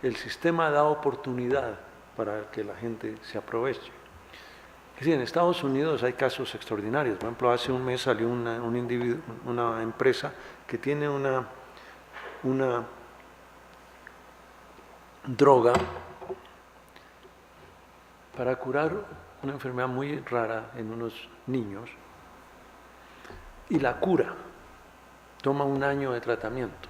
el sistema da oportunidad para que la gente se aproveche. Es decir, en Estados Unidos hay casos extraordinarios. Por ejemplo, hace un mes salió una empresa que tiene una droga para curar una enfermedad muy rara en unos niños, y la cura toma 1 año de tratamiento.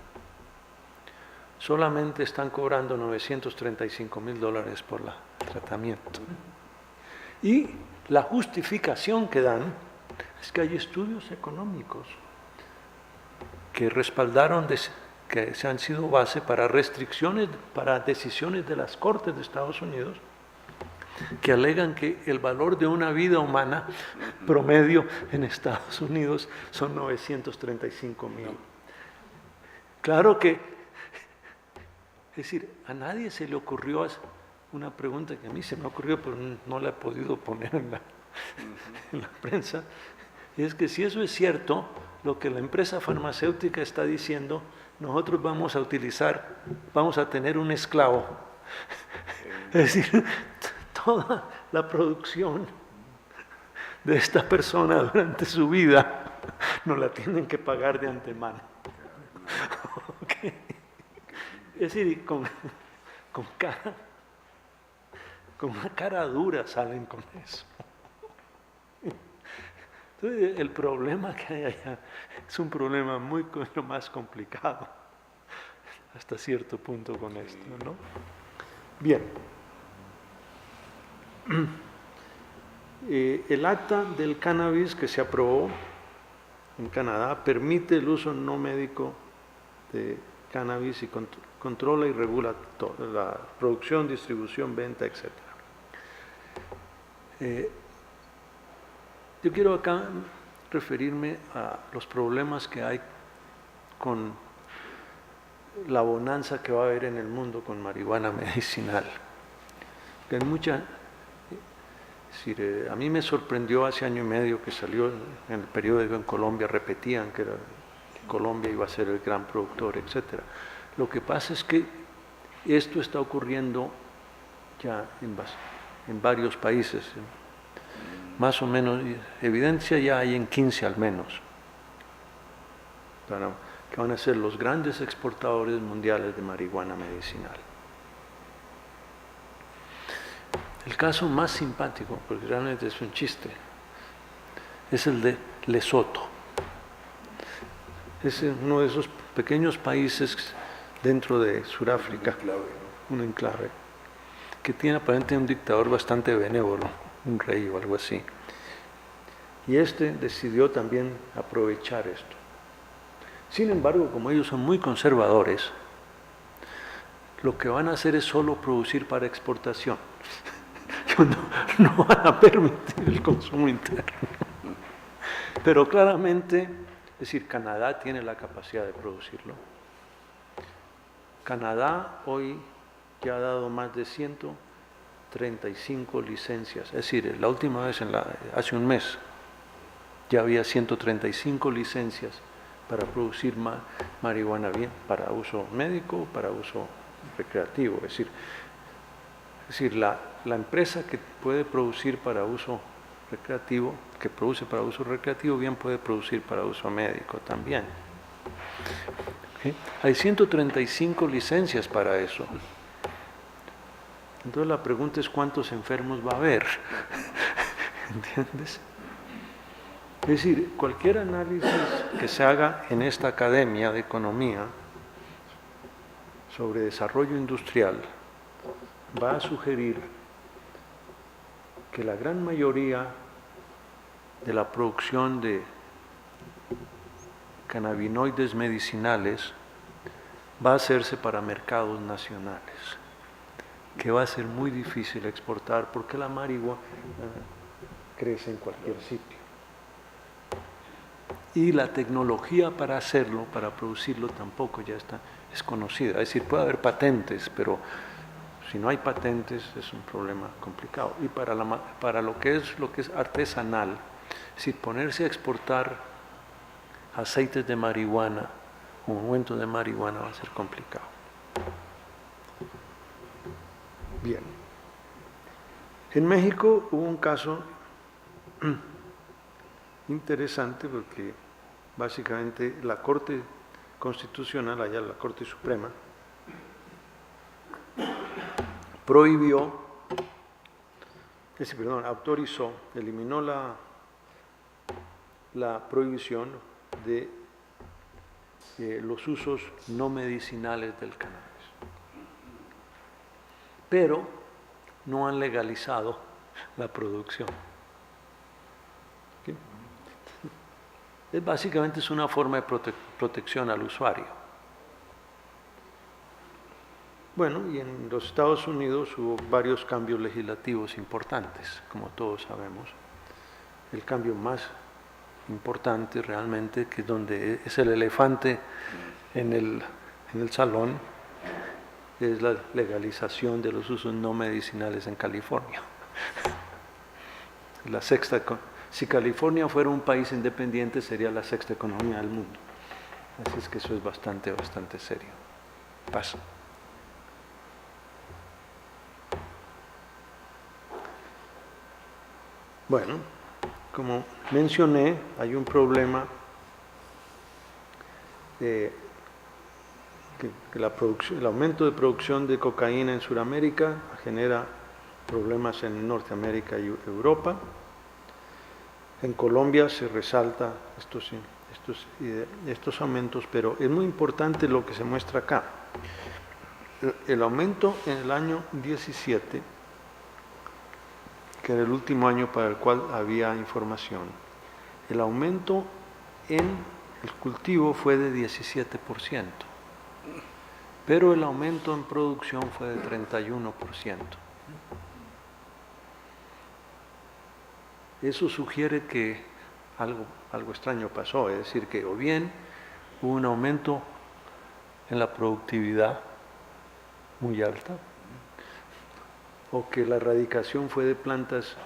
solamente están cobrando $935,000 por el tratamiento. Y la justificación que dan es que hay estudios económicos que respaldaron, que se han sido base para restricciones, para decisiones de las Cortes de Estados Unidos, que alegan que el valor de una vida humana promedio en Estados Unidos son 935,000. Claro que, es decir, a nadie se le ocurrió una pregunta que a mí se me ocurrió, pero no la he podido poner en la prensa, y es que si eso es cierto, lo que la empresa farmacéutica está diciendo, nosotros vamos a tener un esclavo. Es decir, toda la producción de esta persona durante su vida nos la tienen que pagar de antemano. Okay. Es decir, con una cara dura salen con eso. Entonces, el problema que hay allá es un problema mucho más complicado, hasta cierto punto con esto, ¿no? Bien. El acta del cannabis que se aprobó en Canadá permite el uso no médico de cannabis y controla y regula la producción, distribución, venta, etc. Yo quiero acá referirme a los problemas que hay con la bonanza que va a haber en el mundo con marihuana medicinal. Que hay mucha, es decir, a mí me sorprendió hace año y medio que salió en el periódico en Colombia, repetían que Colombia iba a ser el gran productor, etc. Lo que pasa es que esto está ocurriendo ya en varios países. Más o menos, evidencia ya hay en 15 al menos, que van a ser los grandes exportadores mundiales de marihuana medicinal. El caso más simpático, porque realmente es un chiste, es el de Lesoto. Es uno de esos pequeños países dentro de Sudáfrica, un enclave, que tiene aparentemente un dictador bastante benévolo, un rey o algo así. Y decidió también aprovechar esto. Sin embargo, como ellos son muy conservadores, lo que van a hacer es solo producir para exportación. No van a permitir el consumo interno. Pero claramente, es decir, Canadá tiene la capacidad de producirlo. Canadá hoy ya ha dado más de 135 licencias. Es decir, la última vez, hace un mes, ya había 135 licencias para producir marihuana bien, para uso médico, para uso recreativo. Es decir, la empresa que puede producir para uso recreativo, que produce para uso recreativo, bien puede producir para uso médico también. ¿Okay? Hay 135 licencias para eso. Entonces la pregunta es ¿cuántos enfermos va a haber? ¿Entiendes? Es decir, cualquier análisis que se haga en esta academia de economía sobre desarrollo industrial va a sugerir que la gran mayoría de la producción de cannabinoides medicinales va a hacerse para mercados nacionales, que va a ser muy difícil exportar porque la marihuana crece en cualquier sitio. Y la tecnología para hacerlo, para producirlo, tampoco ya es conocida. Es decir, puede haber patentes, pero si no hay patentes es un problema complicado. Y para lo que es artesanal, es decir, ponerse a exportar aceites de marihuana, ungüentos de marihuana, va a ser complicado. Bien. En México hubo un caso interesante porque básicamente la Corte Constitucional, allá la Corte Suprema, autorizó, eliminó la prohibición de los usos no medicinales del cannabis. pero no han legalizado la producción. ¿Okay? Básicamente es una forma de protección al usuario. Bueno, y en los Estados Unidos hubo varios cambios legislativos importantes, como todos sabemos. El cambio más importante realmente, que es donde es el elefante en el salón, es la legalización de los usos no medicinales en California. La sexta, si California fuera un país independiente, sería la sexta economía del mundo. Así es que eso es bastante serio. Paso. Bueno, como mencioné, hay un problema que el aumento de producción de cocaína en Sudamérica genera problemas en Norteamérica y Europa. En Colombia se resalta estos aumentos, pero es muy importante lo que se muestra acá. El aumento en el año 17, que era el último año para el cual había información, el aumento en el cultivo fue de 17%, pero el aumento en producción fue de 31%. Eso sugiere que algo extraño pasó, es decir, que o bien hubo un aumento en la productividad muy alta, o que la erradicación fue de plantas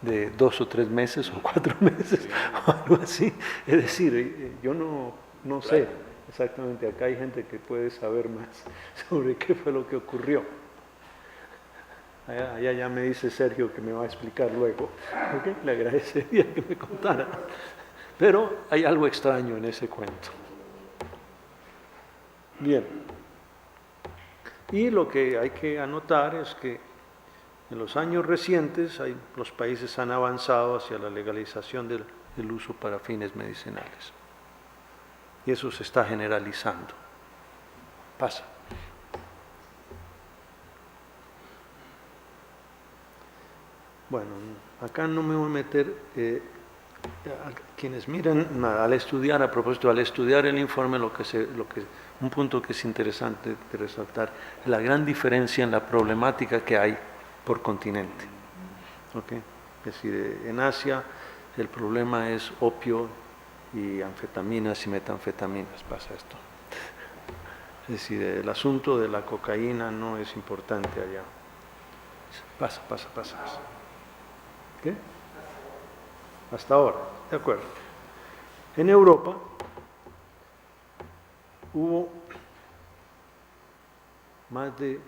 de 2 o 3 meses o 4 meses, o algo así. Es decir, yo no sé exactamente, acá hay gente que puede saber más sobre qué fue lo que ocurrió. Allá ya me dice Sergio que me va a explicar luego. ¿Okay? Le agradecería que me contara. Pero hay algo extraño en ese cuento. Bien. Y lo que hay que anotar es que en los años recientes los países han avanzado hacia la legalización del uso para fines medicinales. Y eso se está generalizando. Pasa. Bueno, acá no me voy a meter, a quienes miran, al estudiar el informe, un punto que es interesante de resaltar, es la gran diferencia en la problemática que hay por continente. ¿Okay? Es decir, en Asia el problema es opio y anfetaminas y metanfetaminas, pasa esto. Es decir, el asunto de la cocaína no es importante allá. Pasa. ¿Qué? Hasta ahora, de acuerdo. En Europa hubo más de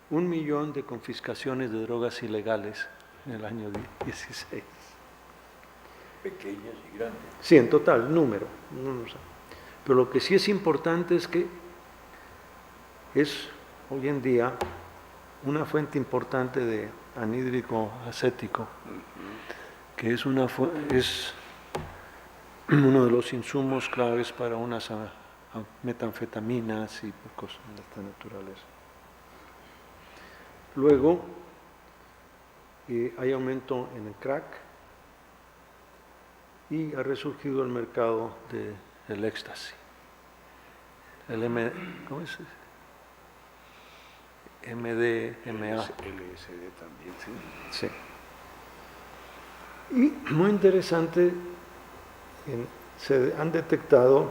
1 millón de confiscaciones de drogas ilegales en el año 16. Pequeñas y grandes. Sí, en total, número. No sé. Pero lo que sí es importante es que es hoy en día una fuente importante de anhídrico acético, que es uno de los insumos claves para unas metanfetaminas y cosas de esta naturaleza. Luego, hay aumento en el crack y ha resurgido el mercado del éxtasis. ¿Cómo es? MDMA. LSD también, sí. Sí. Y muy interesante, se han detectado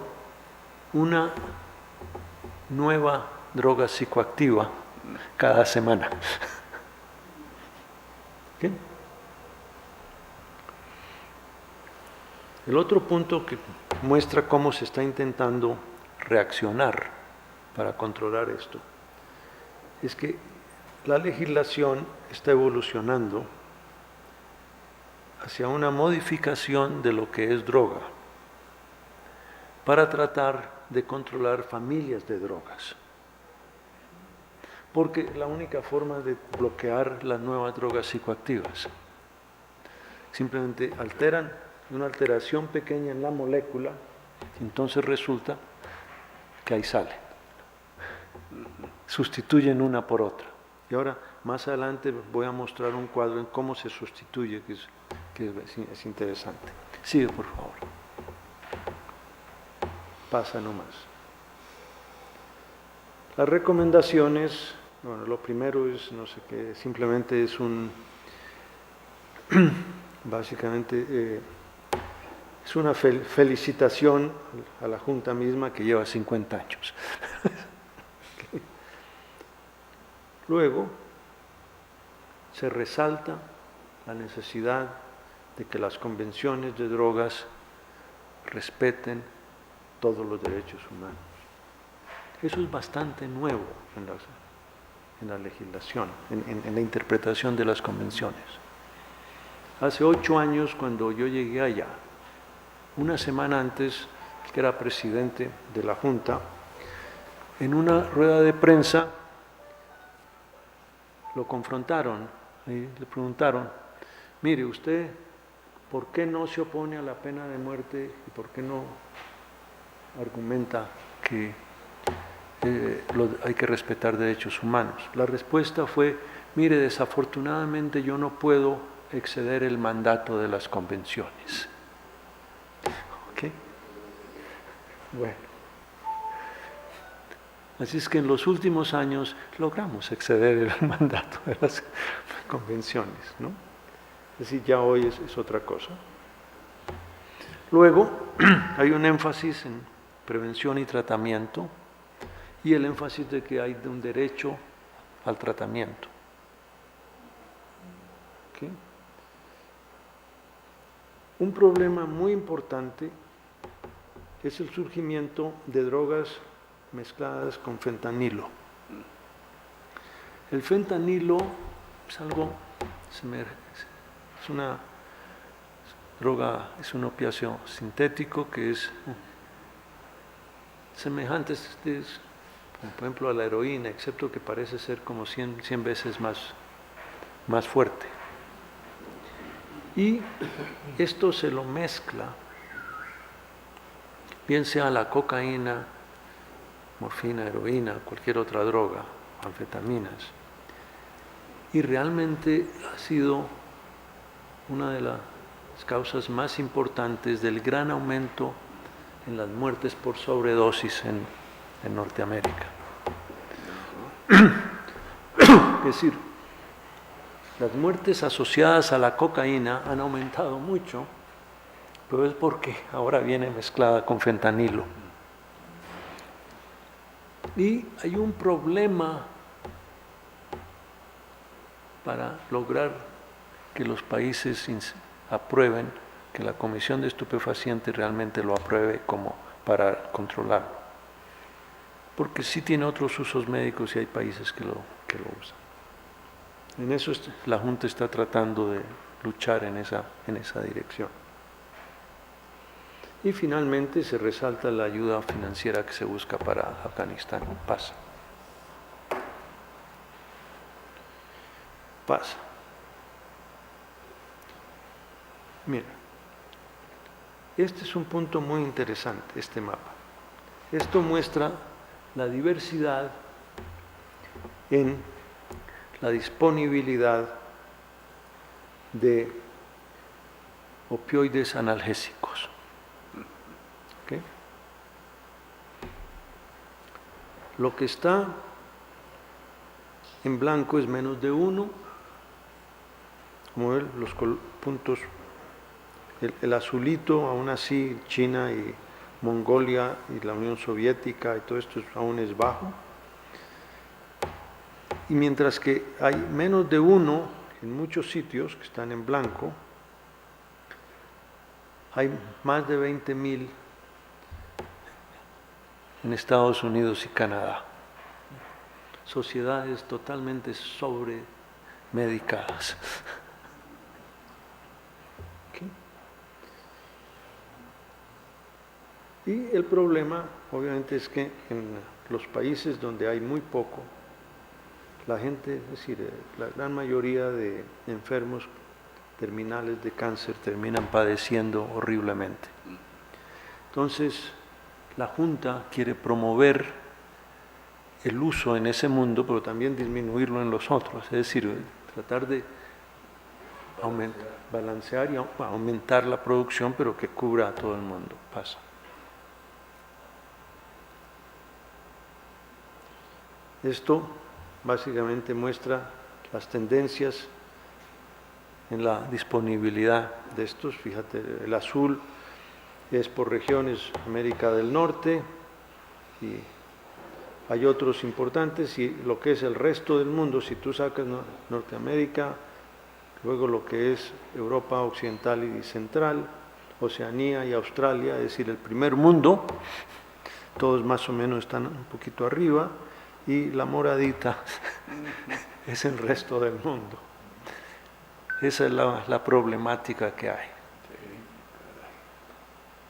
una nueva droga psicoactiva cada semana. ¿Okay? El otro punto que muestra cómo se está intentando reaccionar para controlar esto es que la legislación está evolucionando hacia una modificación de lo que es droga para tratar de controlar familias de drogas. Porque la única forma de bloquear las nuevas drogas psicoactivas simplemente alteran una alteración pequeña en la molécula, entonces resulta que ahí sale. sustituyen una por otra. Y ahora, más adelante, voy a mostrar un cuadro en cómo se sustituye, que es interesante. Sigue, por favor. Pasa nomás. Las recomendaciones, bueno, lo primero es, no sé qué, simplemente es básicamente, es una felicitación a la Junta misma que lleva 50 años. Okay. Luego, se resalta la necesidad de que las convenciones de drogas respeten todos los derechos humanos. Eso es bastante nuevo en la legislación, en la interpretación de las convenciones. Hace 8 años, cuando yo llegué allá, una semana antes, que era presidente de la Junta, en una rueda de prensa lo confrontaron y le preguntaron, mire, usted, ¿por qué no se opone a la pena de muerte y por qué no argumenta que hay que respetar derechos humanos? La respuesta fue, mire, desafortunadamente yo no puedo exceder el mandato de las convenciones. ¿Ok? Bueno. Así es que en los últimos años logramos exceder el mandato de las convenciones, ¿no? Es decir, ya hoy es otra cosa. Luego, hay un énfasis en prevención y tratamiento, y el énfasis de que hay un derecho al tratamiento. ¿Okay? Un problema muy importante es el surgimiento de drogas mezcladas con fentanilo. El fentanilo es algo, es una droga, es un opiáceo sintético que es semejante, como por ejemplo a la heroína, excepto que parece ser como 100 veces más fuerte. Y esto se lo mezcla, bien sea la cocaína, morfina, heroína, cualquier otra droga, anfetaminas. Y realmente ha sido una de las causas más importantes del gran aumento en las muertes por sobredosis en Norteamérica. Es decir, las muertes asociadas a la cocaína han aumentado mucho, pero es porque ahora viene mezclada con fentanilo. Y hay un problema para lograr que los países aprueben, que la Comisión de Estupefacientes realmente lo apruebe como para controlarlo. Porque sí tiene otros usos médicos y hay países que lo usan. En eso la Junta está tratando de luchar en esa dirección. Y finalmente se resalta la ayuda financiera que se busca para Afganistán. Pasa. Mira, este es un punto muy interesante, este mapa. Esto muestra la diversidad en la disponibilidad de opioides analgésicos. ¿Okay? Lo que está en blanco es menos de 1, como ven, los puntos, el azulito, aún así China y Mongolia y la Unión Soviética y todo esto aún es bajo. Y mientras que hay menos de 1 en muchos sitios que están en blanco, hay más de 20,000 en Estados Unidos y Canadá. Sociedades totalmente sobremedicadas. ¿Okay? Y el problema, obviamente, es que en los países donde hay muy poco, la gente, es decir, la gran mayoría de enfermos terminales de cáncer terminan padeciendo horriblemente. Entonces, la Junta quiere promover el uso en ese mundo, pero también disminuirlo en los otros, es decir, tratar de balancear y aumentar la producción, pero que cubra a todo el mundo. Pasa. Esto básicamente muestra las tendencias en la disponibilidad de estos. Fíjate, el azul es por regiones, América del Norte, y hay otros importantes, y lo que es el resto del mundo, si tú sacas Norteamérica, luego lo que es Europa Occidental y Central, Oceanía y Australia, es decir, el primer mundo, todos más o menos están un poquito arriba, y la moradita es el resto del mundo. Esa es la problemática que hay.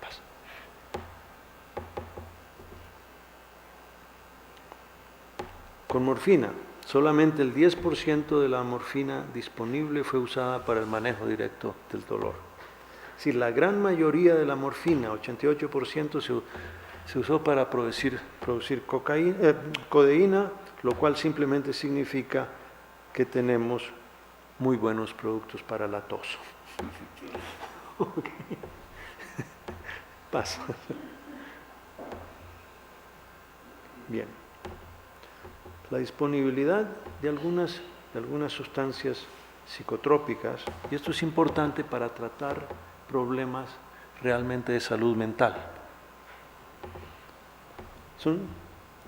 Pasa. Con morfina, solamente el 10% de la morfina disponible fue usada para el manejo directo del dolor. Es decir, la gran mayoría de la morfina, 88%, se usó para producir codeína, lo cual simplemente significa que tenemos muy buenos productos para la tos. Okay. Pasa. Bien. La disponibilidad de algunas sustancias psicotrópicas, y esto es importante para tratar problemas realmente de salud mental. Son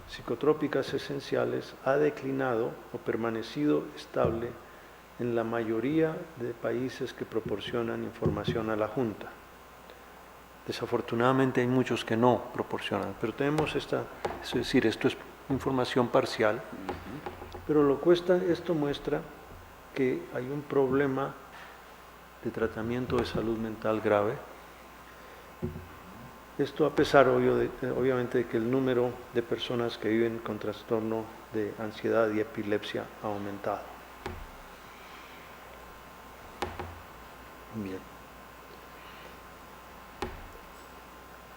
psicotrópicas esenciales, ha declinado o permanecido estable en la mayoría de países que proporcionan información a la Junta. Desafortunadamente hay muchos que no proporcionan, pero tenemos es decir, esto es información parcial, pero esto muestra que hay un problema de tratamiento de salud mental grave. Esto a pesar, obviamente, de que el número de personas que viven con trastorno de ansiedad y epilepsia ha aumentado. Bien.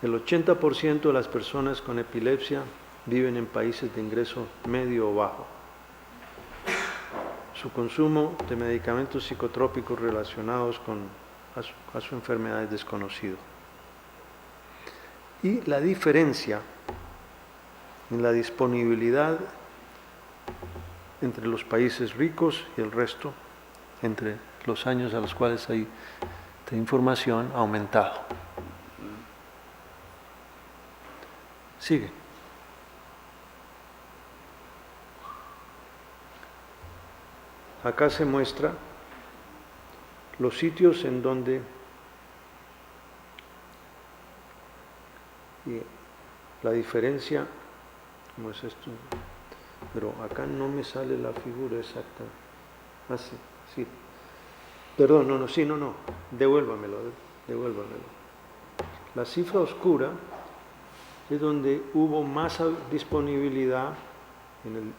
El 80% de las personas con epilepsia viven en países de ingreso medio o bajo. Su consumo de medicamentos psicotrópicos relacionados a su enfermedad es desconocido. Y la diferencia en la disponibilidad entre los países ricos y el resto, entre los años a los cuales hay esta información, ha aumentado. Sigue. Acá se muestra los sitios en donde la diferencia, ¿cómo es esto? Pero acá no me sale la figura exacta. Ah, sí, sí. Perdón, no, devuélvamelo. La cifra oscura es donde hubo más disponibilidad en el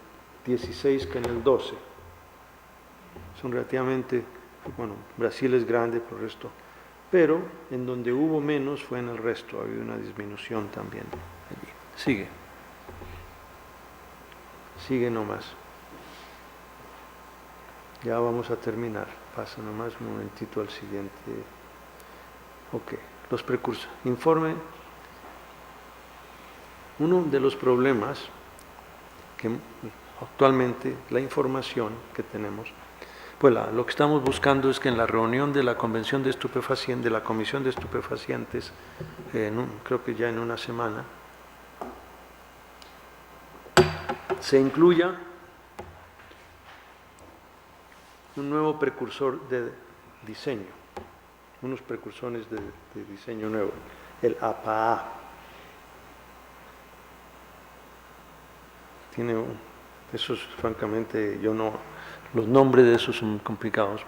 16 que en el 12. Son relativamente, bueno, Brasil es grande por el resto, pero en donde hubo menos fue en el resto, ha habido una disminución también allí. Sigue nomás. Ya vamos a terminar, pasa nomás un momentito al siguiente. Ok, los precursores. Informe. Uno de los problemas que actualmente, la información que tenemos, pues lo que estamos buscando es que en la reunión de la Convención de Estupefacientes, de la Comisión de Estupefacientes, creo que ya en una semana, se incluya un nuevo precursor de diseño, unos precursores de diseño nuevo, el APA. Eso es, francamente, los nombres de esos son complicados,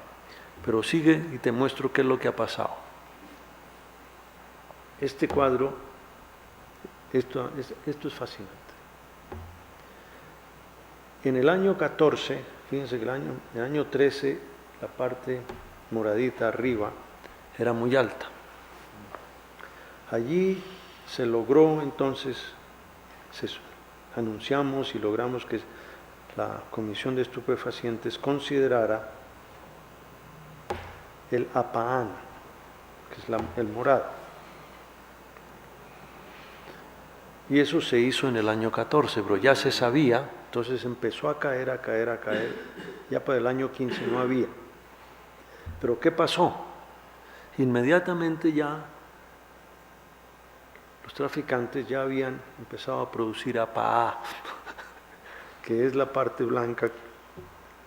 pero sigue y te muestro qué es lo que ha pasado. Este cuadro, esto es fascinante. En el año 14, fíjense que en el año 13, la parte moradita arriba era muy alta. Allí se logró entonces, anunciamos y logramos que la Comisión de Estupefacientes considerara el APAAN, que es el morado. Y eso se hizo en el año 14, pero ya se sabía, entonces empezó a caer, ya para el año 15 no había. Pero ¿qué pasó? Inmediatamente ya los traficantes ya habían empezado a producir APA, que es la parte blanca,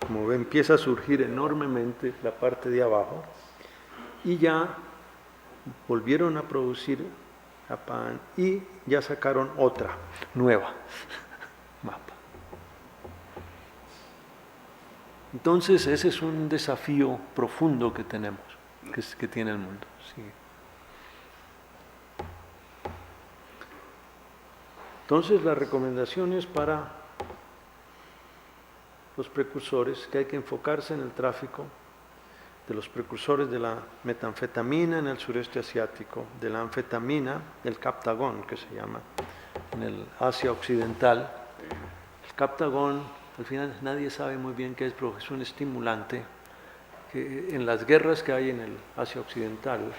como ven, empieza a surgir enormemente la parte de abajo, y ya volvieron a producir APA y ya sacaron otra, nueva, mapa. Entonces ese es un desafío profundo que tenemos, que tiene el mundo. Sí. Entonces la recomendación es para los precursores que hay que enfocarse en el tráfico de los precursores de la metanfetamina en el sureste asiático, de la anfetamina, el captagón que se llama, en el Asia Occidental. El captagón, al final nadie sabe muy bien qué es, pero es un estimulante que en las guerras que hay en el Asia Occidental,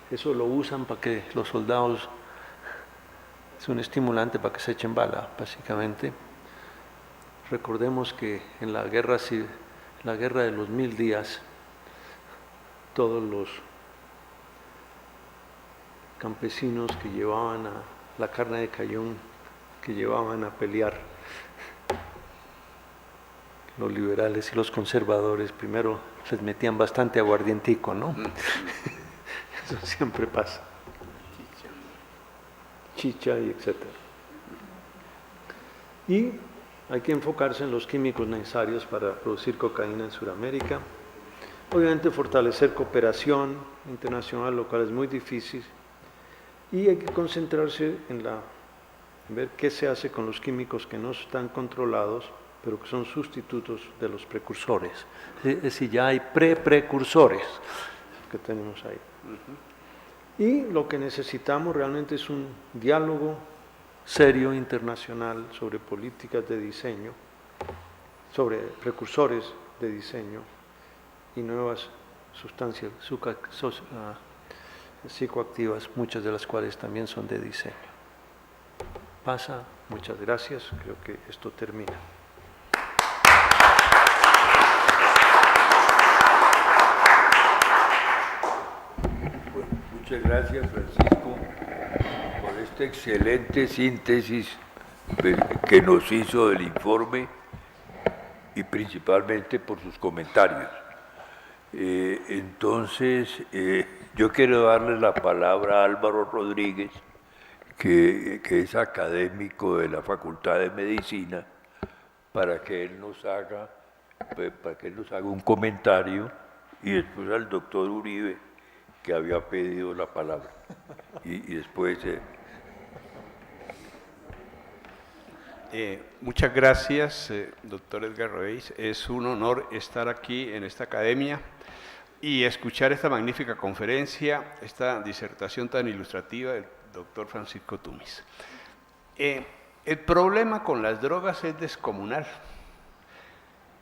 eso lo usan para que los soldados, es un estimulante para que se echen bala, básicamente. Recordemos que en la guerra de los 1000 días, todos los campesinos que llevaban la carne de Cayón, que llevaban a pelear, los liberales y los conservadores, primero les metían bastante aguardientico, ¿no? Eso siempre pasa. Chicha y etcétera. Y hay que enfocarse en los químicos necesarios para producir cocaína en Sudamérica. Obviamente fortalecer cooperación internacional, lo cual es muy difícil. Y hay que concentrarse en ver qué se hace con los químicos que no están controlados, pero que son sustitutos de los precursores. Es decir, ya hay precursores que tenemos ahí. Y lo que necesitamos realmente es un diálogo serio internacional sobre políticas de diseño, sobre precursores de diseño y nuevas sustancias psicoactivas, muchas de las cuales también son de diseño. Pasa, muchas gracias, creo que esto termina. Muchas gracias, Francisco, por esta excelente síntesis que nos hizo del informe y principalmente por sus comentarios. Entonces, yo quiero darle la palabra a Álvaro Rodríguez, que es académico de la Facultad de Medicina, para que él nos haga un comentario, y después al doctor Uribe, que había pedido la palabra. Y después... Muchas gracias, doctor Edgar Reis. Es un honor estar aquí en esta academia y escuchar esta magnífica conferencia, esta disertación tan ilustrativa del doctor Francisco Tumis. El problema con las drogas es descomunal.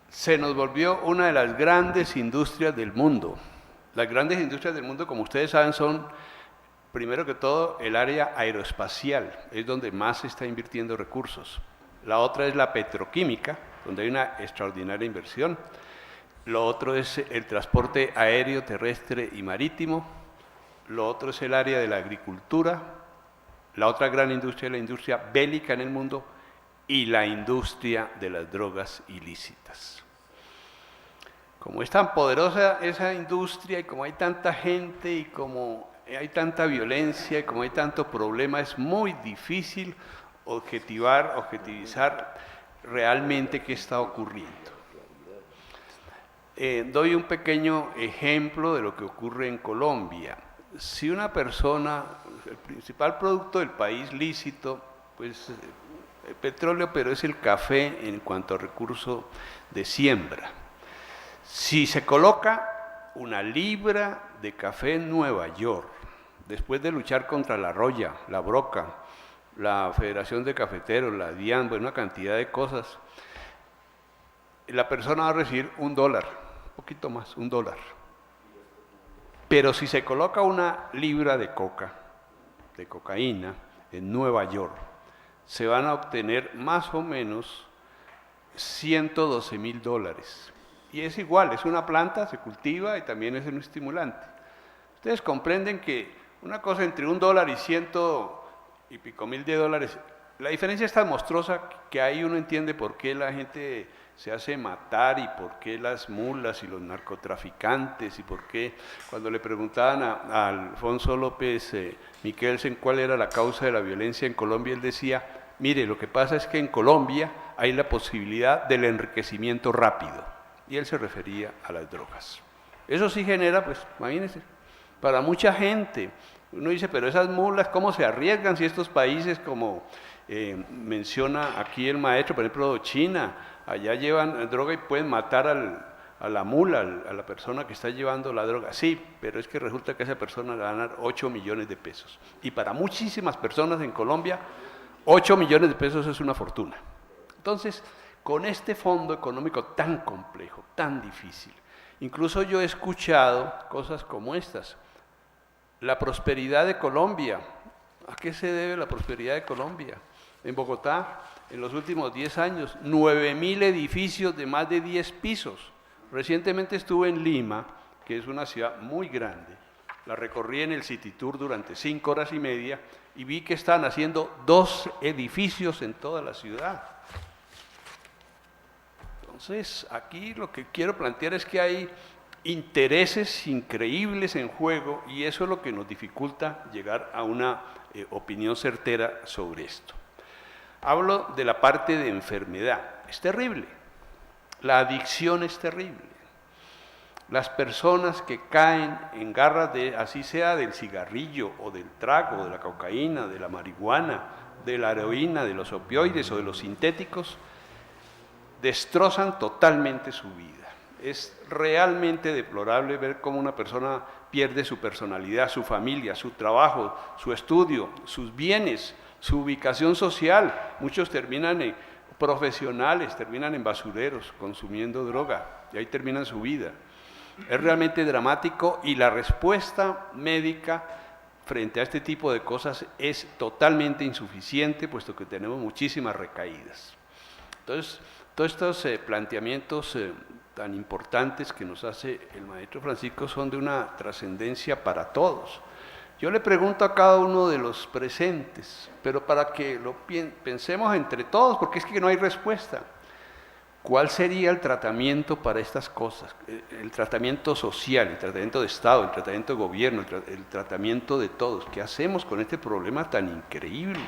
Se nos volvió una de las grandes industrias del mundo. Las grandes industrias del mundo, como ustedes saben, son, primero que todo, el área aeroespacial, es donde más se está invirtiendo recursos. La otra es la petroquímica, donde hay una extraordinaria inversión. Lo otro es el transporte aéreo, terrestre y marítimo. Lo otro es el área de la agricultura. La otra gran industria es la industria bélica en el mundo y la industria de las drogas ilícitas. Como es tan poderosa esa industria y como hay tanta gente y como hay tanta violencia y como hay tanto problema, es muy difícil objetivizar realmente qué está ocurriendo. Doy un pequeño ejemplo de lo que ocurre en Colombia. Si una persona, el principal producto del país lícito, pues el petróleo, pero es el café en cuanto a recurso de siembra. Si se coloca una libra de café en Nueva York, después de luchar contra la roya, la broca la Federación de Cafeteros, la DIAN, bueno, una cantidad de cosas. La persona va a recibir $1, un poquito más, $1. Pero si se coloca una libra de cocaína, en Nueva York, se van a obtener más o menos $112.000. Y es igual, es una planta, se cultiva y también es un estimulante. Ustedes comprenden que una cosa entre $1 y ciento y pico mil de dólares, la diferencia es tan monstruosa que ahí uno entiende por qué la gente se hace matar y por qué las mulas y los narcotraficantes y por qué cuando le preguntaban a Alfonso López Miquelsen cuál era la causa de la violencia en Colombia, él decía, mire, lo que pasa es que en Colombia hay la posibilidad del enriquecimiento rápido, y él se refería a las drogas. Eso sí genera, pues, imagínense, para mucha gente, uno dice, pero esas mulas, ¿cómo se arriesgan si estos países como menciona aquí el maestro, por ejemplo, China, allá llevan droga y pueden matar a la mula, a la persona que está llevando la droga? Sí, pero es que resulta que esa persona va a ganar 8 millones de pesos. Y para muchísimas personas en Colombia, 8 millones de pesos es una fortuna. Entonces, con este fondo económico tan complejo, tan difícil, incluso yo he escuchado cosas como estas. La prosperidad de Colombia. ¿A qué se debe la prosperidad de Colombia? En Bogotá, en los últimos 10 años, 9.000 edificios de más de 10 pisos. Recientemente estuve en Lima, que es una ciudad muy grande. La recorrí en el City Tour durante 5 horas y media y vi que están haciendo 2 edificios en toda la ciudad. Entonces, aquí lo que quiero plantear es que hay intereses increíbles en juego y eso es lo que nos dificulta llegar a una opinión certera sobre esto. Hablo de la parte de enfermedad. Es terrible. La adicción es terrible. Las personas que caen en garras de, así sea del cigarrillo o del trago, de la cocaína, de la marihuana, de la heroína, de los opioides o de los sintéticos, destrozan totalmente su vida. Es realmente deplorable ver cómo una persona pierde su personalidad, su familia, su trabajo, su estudio, sus bienes, su ubicación social. Muchos terminan profesionales, terminan en basureros, consumiendo droga, y ahí terminan su vida. Es realmente dramático y la respuesta médica frente a este tipo de cosas es totalmente insuficiente, puesto que tenemos muchísimas recaídas. Entonces, todos estos planteamientos tan importantes que nos hace el maestro Francisco son de una trascendencia para todos. Yo le pregunto a cada uno de los presentes, pero para que lo pensemos entre todos, porque es que no hay respuesta. ¿Cuál sería el tratamiento para estas cosas? El tratamiento social, el tratamiento de Estado, el tratamiento de gobierno, el tratamiento de todos. ¿Qué hacemos con este problema tan increíble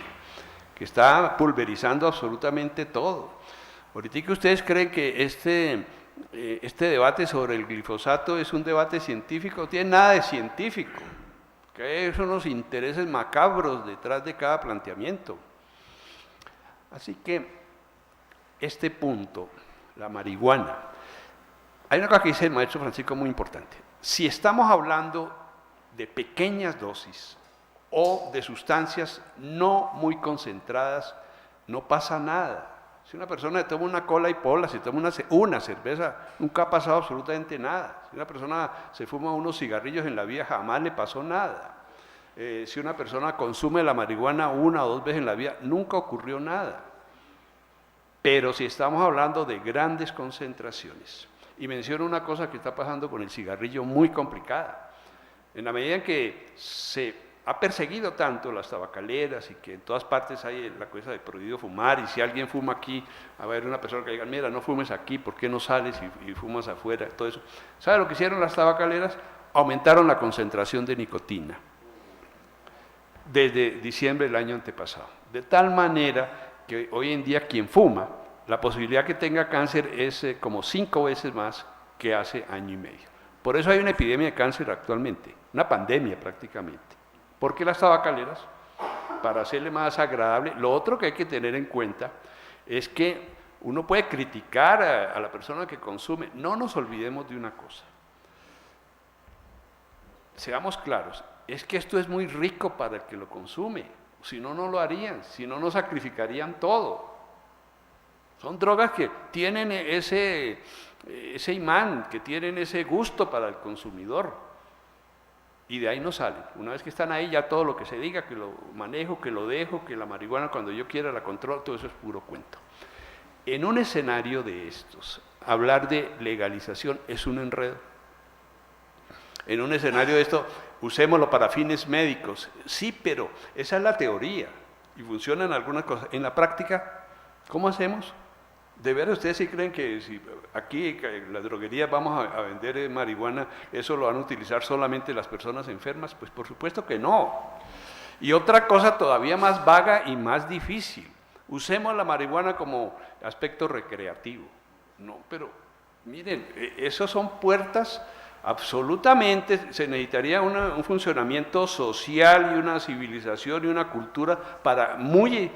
que está pulverizando absolutamente todo? Ahorita que ustedes creen que este debate sobre el glifosato es un debate científico, no tiene nada de científico, que son los intereses macabros detrás de cada planteamiento. Así que este punto, la marihuana, hay una cosa que dice el maestro Francisco muy importante. Si estamos hablando de pequeñas dosis o de sustancias no muy concentradas, no pasa nada. Si una persona se toma una cola y pola, si toma una cerveza, nunca ha pasado absolutamente nada. Si una persona se fuma unos cigarrillos en la vida, jamás le pasó nada. Si una persona consume la marihuana 1 o 2 veces en la vida, nunca ocurrió nada. Pero si estamos hablando de grandes concentraciones, y menciono una cosa que está pasando con el cigarrillo muy complicada, en la medida en que se ha perseguido tanto las tabacaleras y que en todas partes hay la cosa de prohibido fumar, y si alguien fuma aquí, a ver una persona que diga, mira, no fumes aquí, ¿por qué no sales y fumas afuera? Todo eso. ¿Sabe lo que hicieron las tabacaleras? Aumentaron la concentración de nicotina desde diciembre del año antepasado, de tal manera que hoy en día quien fuma, la posibilidad que tenga cáncer es como 5 veces más que hace año y medio. Por eso hay una epidemia de cáncer actualmente, una pandemia prácticamente. ¿Por qué las tabacaleras? Para hacerle más agradable. Lo otro que hay que tener en cuenta es que uno puede criticar a la persona que consume. No nos olvidemos de una cosa. Seamos claros, es que esto es muy rico para el que lo consume. si no, no lo harían, si no, no sacrificarían todo. Son drogas que tienen ese imán, que tienen ese gusto para el consumidor. Y de ahí no salen. Una vez que están ahí, ya todo lo que se diga, que lo manejo, que lo dejo, que la marihuana cuando yo quiera la controlo, todo eso es puro cuento. En un escenario de estos, hablar de legalización es un enredo. En un escenario de esto, usémoslo para fines médicos. Sí, pero esa es la teoría y funcionan algunas cosas. En la práctica, ¿cómo hacemos? ¿De veras ustedes sí creen que si aquí en la droguería vamos a vender marihuana, eso lo van a utilizar solamente las personas enfermas? Pues por supuesto que no. Y otra cosa todavía más vaga y más difícil, usemos la marihuana como aspecto recreativo. No, pero miren, esos son puertas absolutamente, se necesitaría un funcionamiento social y una civilización y una cultura muy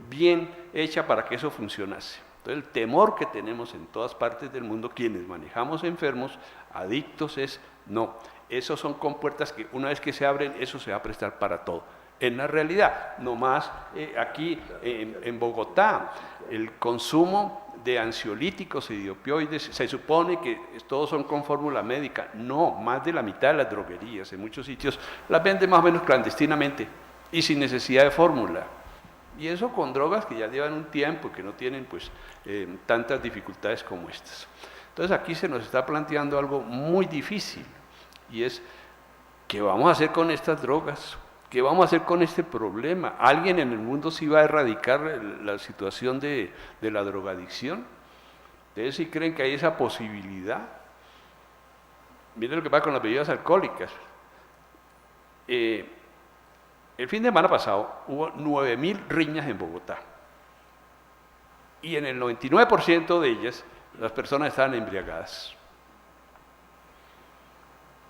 bien hecha para que eso funcionase. Entonces, el temor que tenemos en todas partes del mundo, quienes manejamos enfermos, adictos, es no. Esos son compuertas que una vez que se abren, eso se va a prestar para todo. En la realidad, nomás aquí en Bogotá, el consumo de ansiolíticos y de opioides, se supone que todos son con fórmula médica. No, más de la mitad de las droguerías, en muchos sitios, las venden más o menos clandestinamente y sin necesidad de fórmula. Y eso con drogas que ya llevan un tiempo y que no tienen pues tantas dificultades como estas. Entonces aquí se nos está planteando algo muy difícil y es, ¿qué vamos a hacer con estas drogas? ¿Qué vamos a hacer con este problema? ¿Alguien en el mundo sí va a erradicar la situación de la drogadicción? ¿Ustedes sí creen que hay esa posibilidad? Miren lo que pasa con las bebidas alcohólicas. El fin de semana pasado hubo 9.000 riñas en Bogotá y en el 99% de ellas las personas estaban embriagadas.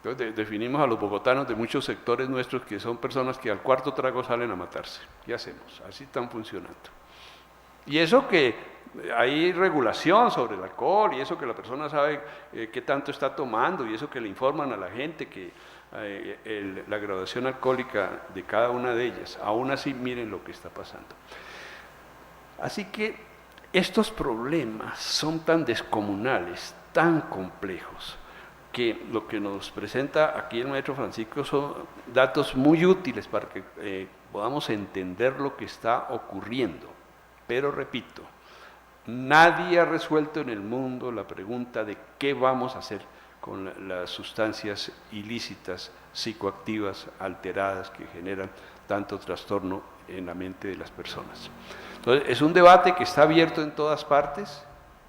Entonces definimos a los bogotanos de muchos sectores nuestros que son personas que al cuarto trago salen a matarse. ¿Qué hacemos? Así están funcionando. Y eso que hay regulación sobre el alcohol y eso que la persona sabe qué tanto está tomando y eso que le informan a la gente que la graduación alcohólica de cada una de ellas. Aún así, miren lo que está pasando. Así que estos problemas son tan descomunales, tan complejos, que lo que nos presenta aquí el maestro Francisco son datos muy útiles para que podamos entender lo que está ocurriendo. Pero repito, nadie ha resuelto en el mundo la pregunta de qué vamos a hacer con las sustancias ilícitas, psicoactivas, alteradas, que generan tanto trastorno en la mente de las personas. Entonces, es un debate que está abierto en todas partes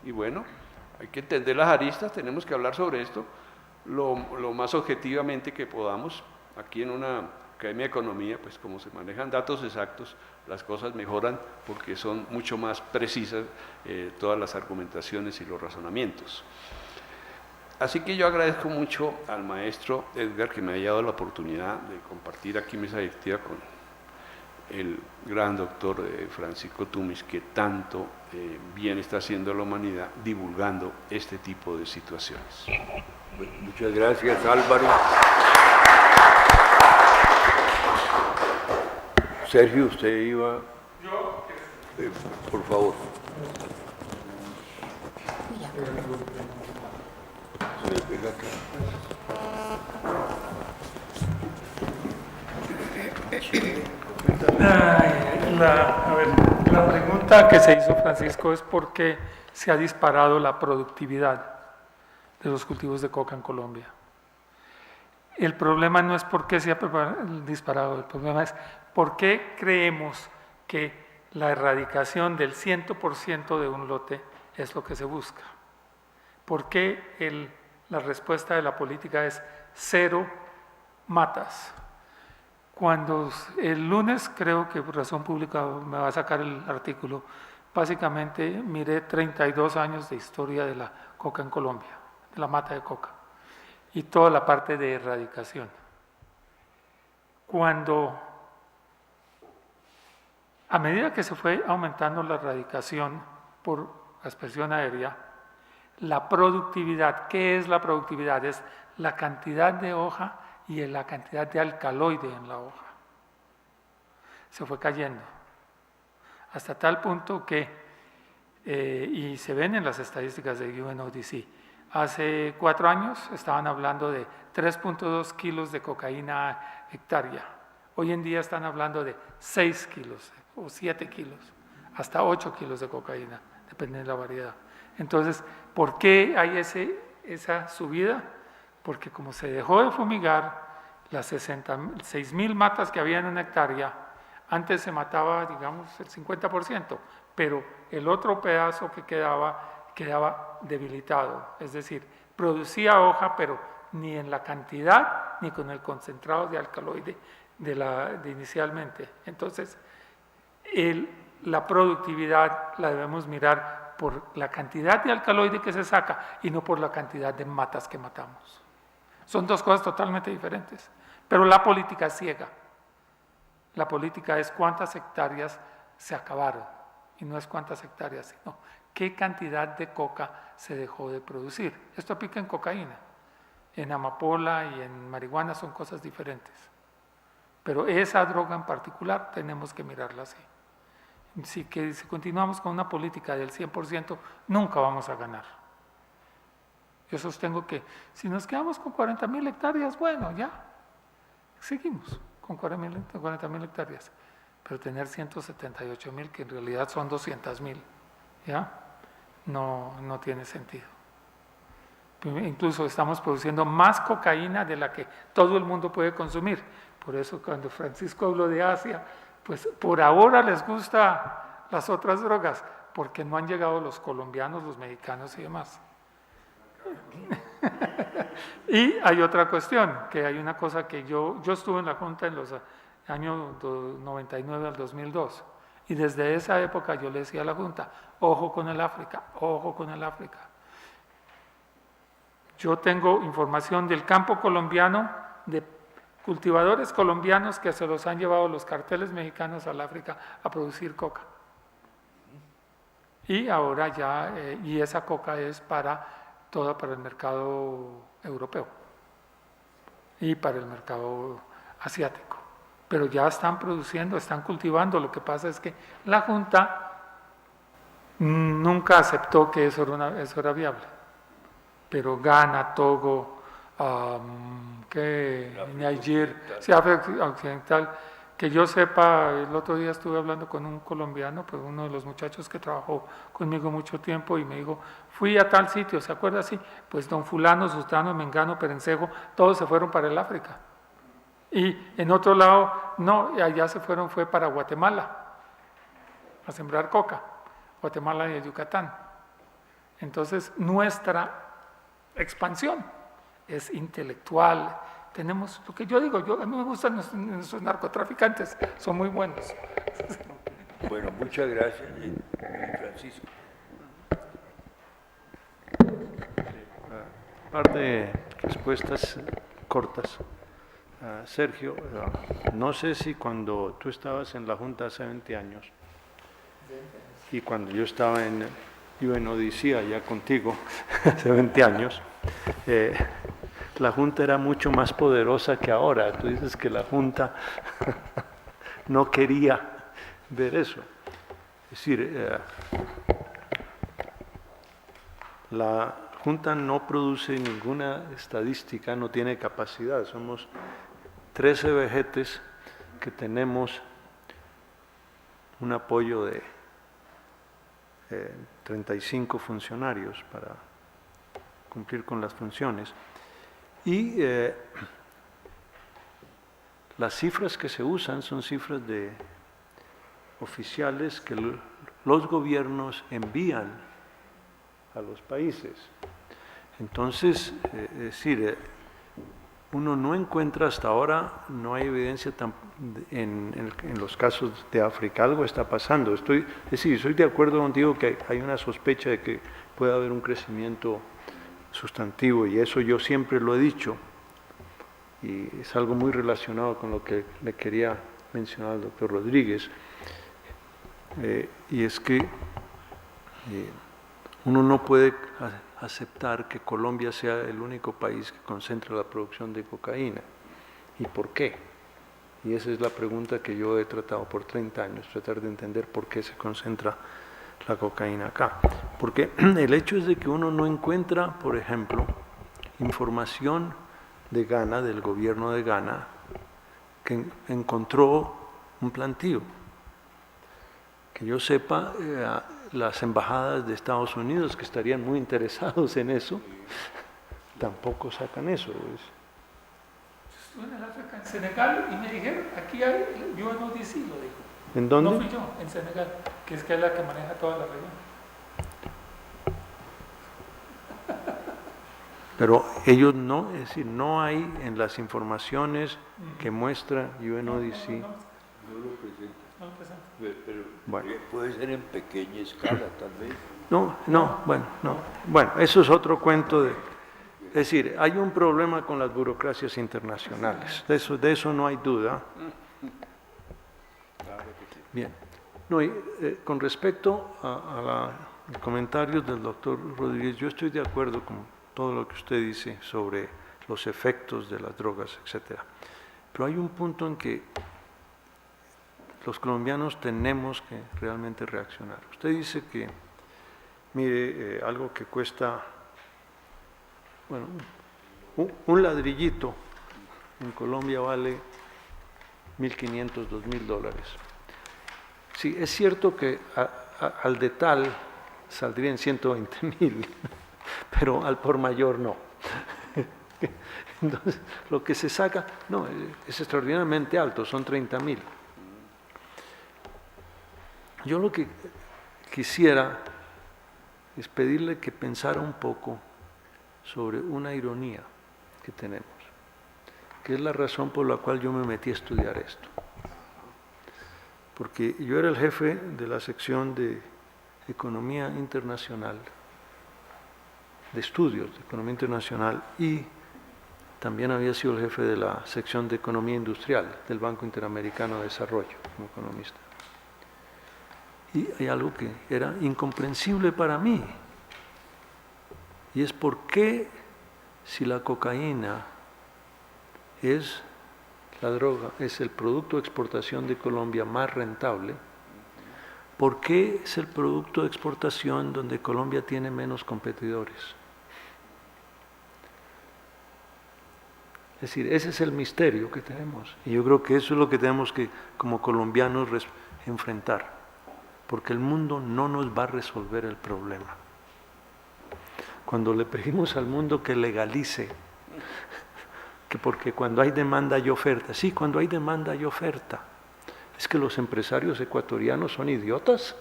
y bueno, hay que entender las aristas, tenemos que hablar sobre esto lo más objetivamente que podamos. Aquí en una Academia de Economía, pues como se manejan datos exactos, las cosas mejoran porque son mucho más precisas todas las argumentaciones y los razonamientos. Así que yo agradezco mucho al maestro Edgar que me haya dado la oportunidad de compartir aquí mesa directiva con el gran doctor Francisco Tumis, que tanto bien está haciendo a la humanidad divulgando este tipo de situaciones. Bueno, muchas gracias, Álvaro. Sergio, usted iba... Yo. Por favor. Se pega acá. La pregunta que se hizo Francisco es por qué se ha disparado la productividad de los cultivos de coca en Colombia. El problema no es por qué se ha disparado, el problema es por qué creemos que la erradicación del 100% de un lote es lo que se busca. ¿Por qué la respuesta de la política es cero matas? Cuando el lunes, creo que por Razón Pública me va a sacar el artículo, básicamente miré 32 años de historia de la coca en Colombia, de la mata de coca, y toda la parte de erradicación. A medida que se fue aumentando la erradicación por aspersión aérea, la productividad, ¿qué es la productividad? Es la cantidad de hoja y la cantidad de alcaloide en la hoja. se fue cayendo, hasta tal punto que, y se ven en las estadísticas de UNODC, hace 4 años estaban hablando de 3.2 kilos de cocaína hectárea. Hoy en día están hablando de 6 kilos o 7 kilos, hasta 8 kilos de cocaína, dependiendo de la variedad. Entonces, ¿por qué hay esa subida? Porque como se dejó de fumigar, las 6.000 matas que había en una hectárea, antes se mataba, digamos, el 50%, pero el otro pedazo que quedaba debilitado, es decir, producía hoja, pero ni en la cantidad ni con el concentrado de alcaloide de inicialmente. Entonces, la productividad la debemos mirar por la cantidad de alcaloide que se saca y no por la cantidad de matas que matamos. Son dos cosas totalmente diferentes, pero la política es ciega. La política es cuántas hectáreas se acabaron y no es cuántas hectáreas, sino qué cantidad de coca se dejó de producir. Esto aplica en cocaína, en amapola y en marihuana son cosas diferentes. Pero esa droga en particular tenemos que mirarla así. Si continuamos con una política del 100%, nunca vamos a ganar. Yo sostengo que si nos quedamos con 40.000 hectáreas, bueno, ya, seguimos con 40.000 hectáreas, pero tener 178.000, que en realidad son 200.000, ¿ya? No tiene sentido. Incluso estamos produciendo más cocaína de la que todo el mundo puede consumir. Por eso cuando Francisco habló de Asia, pues por ahora les gusta las otras drogas, porque no han llegado los colombianos, los mexicanos y demás. Y hay otra cuestión, que hay una cosa que yo estuve en la Junta en los años 99 al 2002, y desde esa época yo le decía a la Junta, ojo con el África, ojo con el África. Yo tengo información del campo colombiano, de cultivadores colombianos que se los han llevado los carteles mexicanos al África a producir coca. Y ahora ya, y esa coca es toda para el mercado europeo y para el mercado asiático. Pero ya están produciendo, están cultivando. Lo que pasa es que la Junta nunca aceptó que eso era viable. Pero Ghana, Togo, Niger, África Occidental, que yo sepa, el otro día estuve hablando con un colombiano, pues uno de los muchachos que trabajó conmigo mucho tiempo y me dijo, fui a tal sitio, ¿se acuerda? Sí, pues don fulano, sustano, mengano, perencejo, todos se fueron para el África. Y en otro lado, no, allá fue para Guatemala, a sembrar coca, Guatemala y el Yucatán. Entonces, nuestra expansión es intelectual. Tenemos, lo que yo digo, a mí me gustan nuestros narcotraficantes, son muy buenos. Bueno, muchas gracias, Francisco. Par de respuestas cortas. Sergio, no sé si cuando tú estabas en la Junta hace 20 años y cuando yo estaba en UNODC allá contigo hace 20 años, la Junta era mucho más poderosa que ahora. Tú dices que la Junta no quería ver eso. Es decir, la Junta no produce ninguna estadística, no tiene capacidad. Somos 13 vejetes que tenemos un apoyo de 35 funcionarios para cumplir con las funciones. Y las cifras que se usan son cifras oficiales que los gobiernos envían a los países. Entonces, es decir, uno no encuentra hasta ahora, no hay evidencia en los casos de África, algo está pasando. Es decir, estoy de acuerdo contigo que hay una sospecha de que puede haber un crecimiento sustantivo, y eso yo siempre lo he dicho, y es algo muy relacionado con lo que le quería mencionar al doctor Rodríguez, y es que uno no puede aceptar que Colombia sea el único país que concentra la producción de cocaína. ¿Y por qué? Y esa es la pregunta que yo he tratado por 30 años, tratar de entender por qué se concentra la cocaína acá. Porque el hecho es de que uno no encuentra, por ejemplo, información de Ghana, del gobierno de Ghana, que encontró un plantío. Que yo sepa, las embajadas de Estados Unidos, que estarían muy interesados en eso, tampoco sacan eso. Estuve en el África, en Senegal, y me dijeron, aquí hay UNODC, lo dijo. ¿En dónde? No fui yo, en Senegal, que es la que maneja toda la región. Pero ellos no, es decir, no hay en las informaciones que muestra UNODC. No lo presenta. No lo presento. Pero Bueno. puede ser en pequeña escala, tal vez. Bueno, eso es otro cuento de... Es decir, hay un problema con las burocracias internacionales, de eso no hay duda. Bien. No, y, con respecto a los comentarios del doctor Rodríguez, yo estoy de acuerdo con todo lo que usted dice sobre los efectos de las drogas, etcétera. Pero hay un punto en que los colombianos tenemos que realmente reaccionar. Usted dice que, mire, algo que cuesta, bueno, un ladrillito en Colombia vale $1.500, $2.000. Sí, es cierto que al de tal saldrían 120.000, pero al por mayor no. Entonces, lo que se saca, no, es extraordinariamente alto, son 30.000. Yo lo que quisiera es pedirle que pensara un poco sobre una ironía que tenemos, que es la razón por la cual yo me metí a estudiar esto. Porque yo era el jefe de la sección de Economía Internacional, de estudios de Economía Internacional, y también había sido el jefe de la sección de Economía Industrial del Banco Interamericano de Desarrollo, como economista. Y hay algo que era incomprensible para mí, y es por qué, si la cocaína es la droga, es el producto de exportación de Colombia más rentable, ¿por qué es el producto de exportación donde Colombia tiene menos competidores? Es decir, ese es el misterio que tenemos, y yo creo que eso es lo que tenemos que, como colombianos, enfrentar, porque el mundo no nos va a resolver el problema. Cuando le pedimos al mundo que legalice, que porque cuando hay demanda hay oferta, sí, cuando hay demanda hay oferta. Es que los empresarios ecuatorianos son idiotas.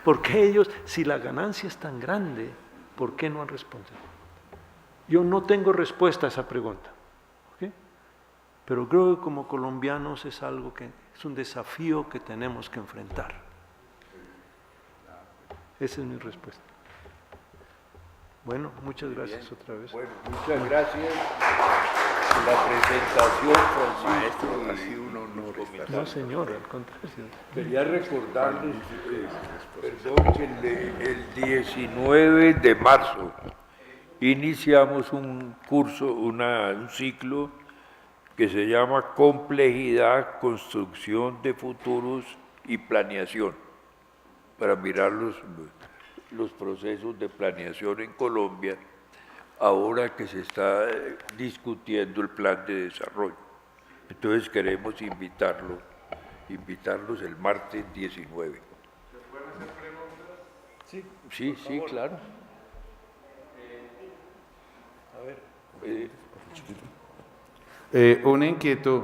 porque ellos, si la ganancia es tan grande, ¿por qué no han respondido? Yo no tengo respuesta a esa pregunta, ¿okay? Pero creo que como colombianos es algo que es un desafío que tenemos que enfrentar. Esa es mi respuesta. Bueno, muchas gracias otra vez. Bueno, muchas gracias por la presentación, Francisco. Ha sido un honor. No, señor, al contrario. Quería recordarles, perdón, que el 19 de marzo iniciamos un curso, un ciclo que se llama Complejidad, Construcción de Futuros y Planeación, para mirar los procesos de planeación en Colombia, ahora que se está discutiendo el plan de desarrollo. Entonces queremos invitarlos el martes 19. ¿Se pueden hacer preguntas? Sí, claro. Una inquietud.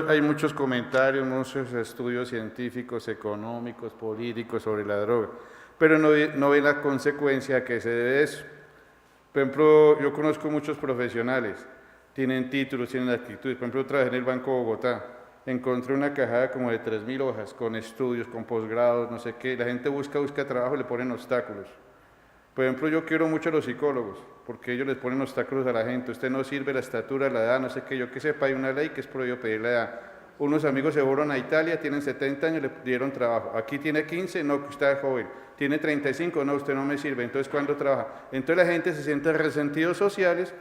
Hay muchos comentarios, muchos estudios científicos, económicos, políticos sobre la droga, pero no ven la consecuencia que se debe de eso. Por ejemplo, yo conozco muchos profesionales, tienen títulos, tienen actitudes. Por ejemplo, yo trabajé en el Banco de Bogotá, encontré una cajada como de 3.000 hojas, con estudios, con posgrados, no sé qué. La gente busca trabajo y le ponen obstáculos. Por ejemplo, yo quiero mucho a los psicólogos, porque ellos les ponen obstáculos a la gente. Usted no sirve, la estatura, la edad, no sé qué. Yo que sepa, hay una ley que es prohibido pedir la edad. Unos amigos se fueron a Italia, tienen 70 años, le dieron trabajo. Aquí tiene 15, no, que usted es joven. Tiene 35, no, usted no me sirve. Entonces, ¿cuándo trabaja? Entonces la gente se siente resentidos sociales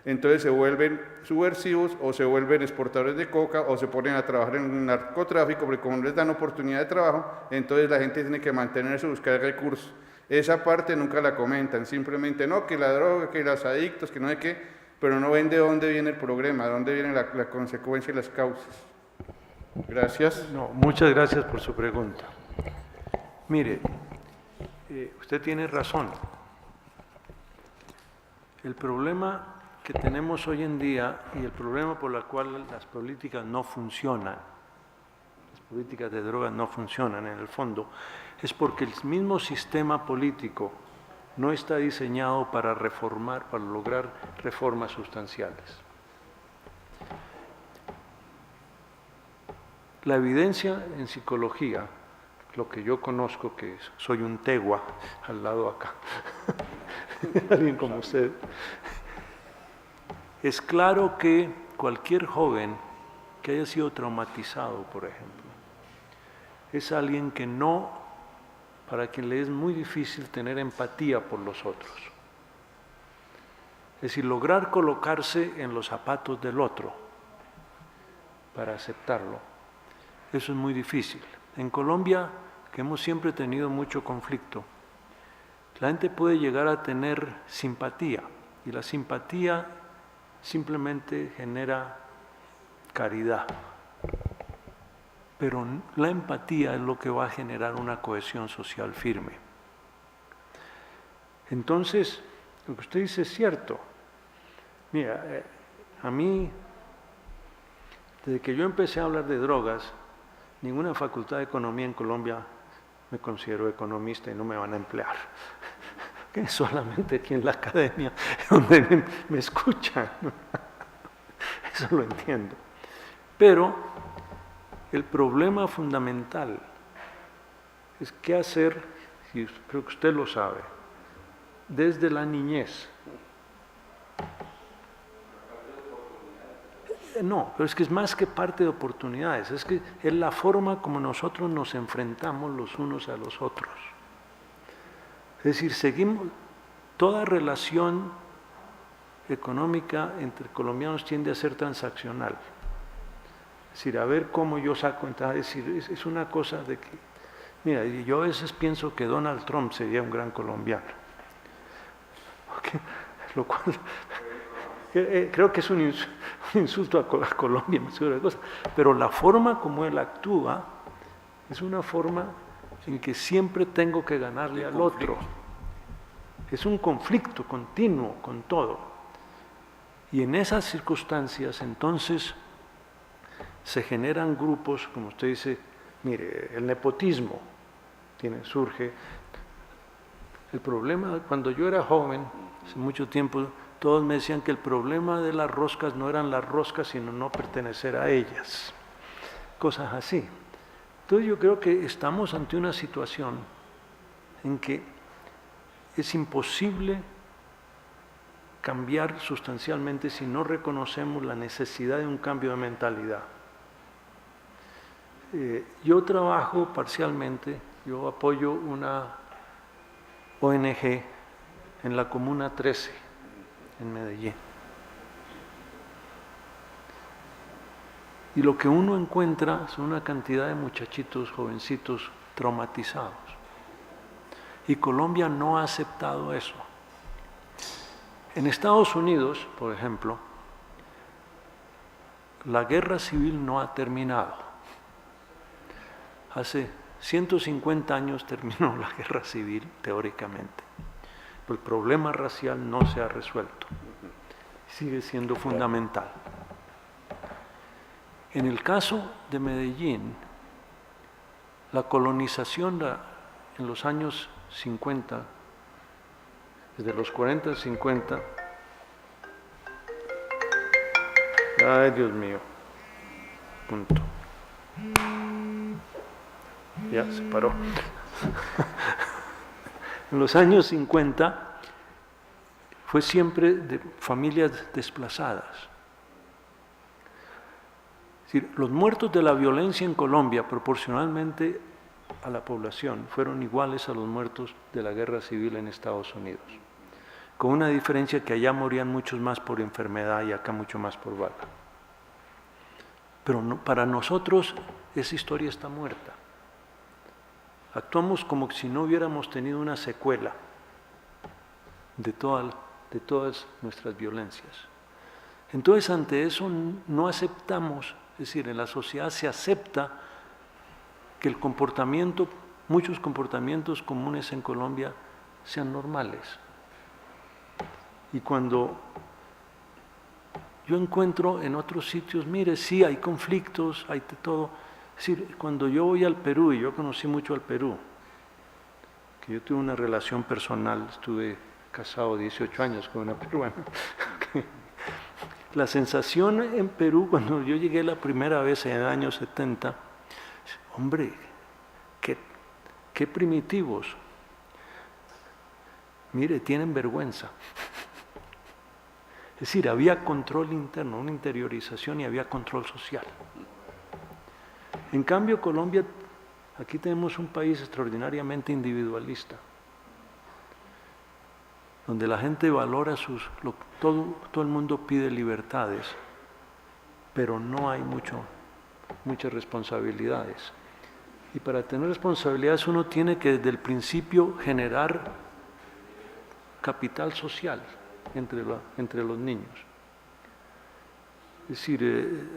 entonces se vuelven subversivos o se vuelven exportadores de coca o se ponen a trabajar en un narcotráfico, porque como no les dan oportunidad de trabajo, entonces la gente tiene que mantenerse, buscar recursos. Esa parte nunca la comentan, simplemente no, que la droga, que los adictos, que no sé qué, pero no ven de dónde viene el problema, de dónde viene la consecuencia y las causas. Gracias. No, muchas gracias por su pregunta. Mire, usted tiene razón. El problema que tenemos hoy en día y el problema por el cual las políticas no funcionan, las políticas de drogas no funcionan en el fondo, es porque el mismo sistema político no está diseñado para reformar, para lograr reformas sustanciales. La evidencia en psicología, lo que yo conozco, que soy un tegua al lado acá, alguien como usted, es claro que cualquier joven que haya sido traumatizado, por ejemplo, es alguien que no, para quien le es muy difícil tener empatía por los otros. Es decir, lograr colocarse en los zapatos del otro para aceptarlo, eso es muy difícil. En Colombia, que hemos siempre tenido mucho conflicto, la gente puede llegar a tener simpatía, y la simpatía simplemente genera caridad. Pero la empatía es lo que va a generar una cohesión social firme. Entonces, lo que usted dice es cierto. Mira, a mí, desde que yo empecé a hablar de drogas, ninguna facultad de economía en Colombia me considero economista y no me van a emplear. Que solamente aquí en la academia donde me escuchan. Eso lo entiendo. Pero el problema fundamental es qué hacer, y creo que usted lo sabe, desde la niñez. No, pero es que es más que parte de oportunidades, es que es la forma como nosotros nos enfrentamos los unos a los otros. Es decir, seguimos, toda relación económica entre colombianos tiende a ser transaccional. Es decir, a ver cómo yo saco, es decir, es una cosa de que, mira, yo a veces pienso que Donald Trump sería un gran colombiano. Lo cual creo que es un insulto a Colombia, pero la forma como él actúa es una forma en que siempre tengo que ganarle al otro. Es un conflicto continuo con todo. Y en esas circunstancias, entonces, se generan grupos, como usted dice, mire, el nepotismo surge. El problema, cuando yo era joven, hace mucho tiempo, todos me decían que el problema de las roscas no eran las roscas, sino no pertenecer a ellas. Cosas así. Entonces yo creo que estamos ante una situación en que es imposible cambiar sustancialmente si no reconocemos la necesidad de un cambio de mentalidad. Yo trabajo parcialmente, yo apoyo una ONG en la Comuna 13, en Medellín. Y lo que uno encuentra son una cantidad de muchachitos, jovencitos, traumatizados. Y Colombia no ha aceptado eso. En Estados Unidos, por ejemplo, la guerra civil no ha terminado. Hace 150 años terminó la guerra civil, teóricamente. Pero el problema racial no se ha resuelto. Sigue siendo fundamental. En el caso de Medellín, la colonización en los años 50, desde los 40 al 50, ay Dios mío, punto. Ya se paró. En los años 50 fue siempre de familias desplazadas. Es decir, los muertos de la violencia en Colombia, proporcionalmente a la población, fueron iguales a los muertos de la guerra civil en Estados Unidos. con una diferencia que allá morían muchos más por enfermedad y acá mucho más por bala. Pero no, para nosotros esa historia está muerta. Actuamos como si no hubiéramos tenido una secuela de todas nuestras violencias. Entonces, ante eso no aceptamos, es decir, en la sociedad se acepta que el comportamiento, muchos comportamientos comunes en Colombia sean normales. Y cuando yo encuentro en otros sitios, mire, sí, hay conflictos, hay de todo. Es decir, cuando yo voy al Perú, y yo conocí mucho al Perú, que yo tuve una relación personal, estuve casado 18 años con una peruana. La sensación en Perú, cuando yo llegué la primera vez en el año 70, hombre, qué primitivos. Mire, tienen vergüenza. Es decir, había control interno, una interiorización y había control social. En cambio, Colombia, aquí tenemos un país extraordinariamente individualista, donde la gente valora todo el mundo pide libertades, pero no hay muchas responsabilidades. Y para tener responsabilidades uno tiene que desde el principio generar capital social entre los niños. Es decir,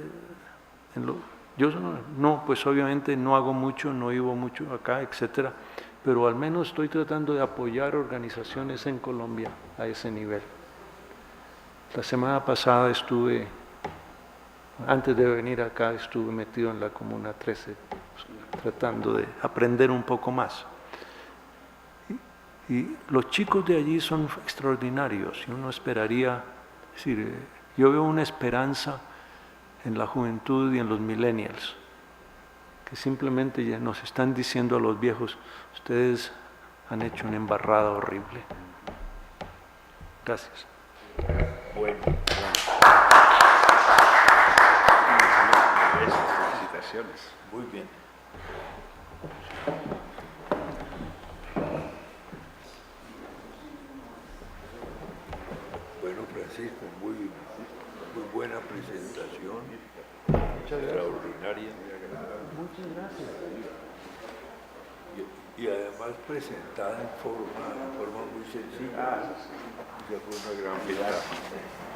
yo no, pues obviamente no hago mucho, no vivo mucho acá, etcétera, pero al menos estoy tratando de apoyar organizaciones en Colombia a ese nivel. La semana pasada antes de venir acá, estuve metido en la Comuna 13, tratando de aprender un poco más. Y los chicos de allí son extraordinarios, y uno esperaría, es decir, yo veo una esperanza en la juventud y en los millennials, que simplemente ya nos están diciendo a los viejos, ustedes han hecho una embarrada horrible. Gracias. Bueno. Felicitaciones. Muy bien. Bueno, Francisco, muy buena presentación, extraordinaria. Muchas gracias. Y además presentada en forma muy sencilla. Ya fue una gran ventaja.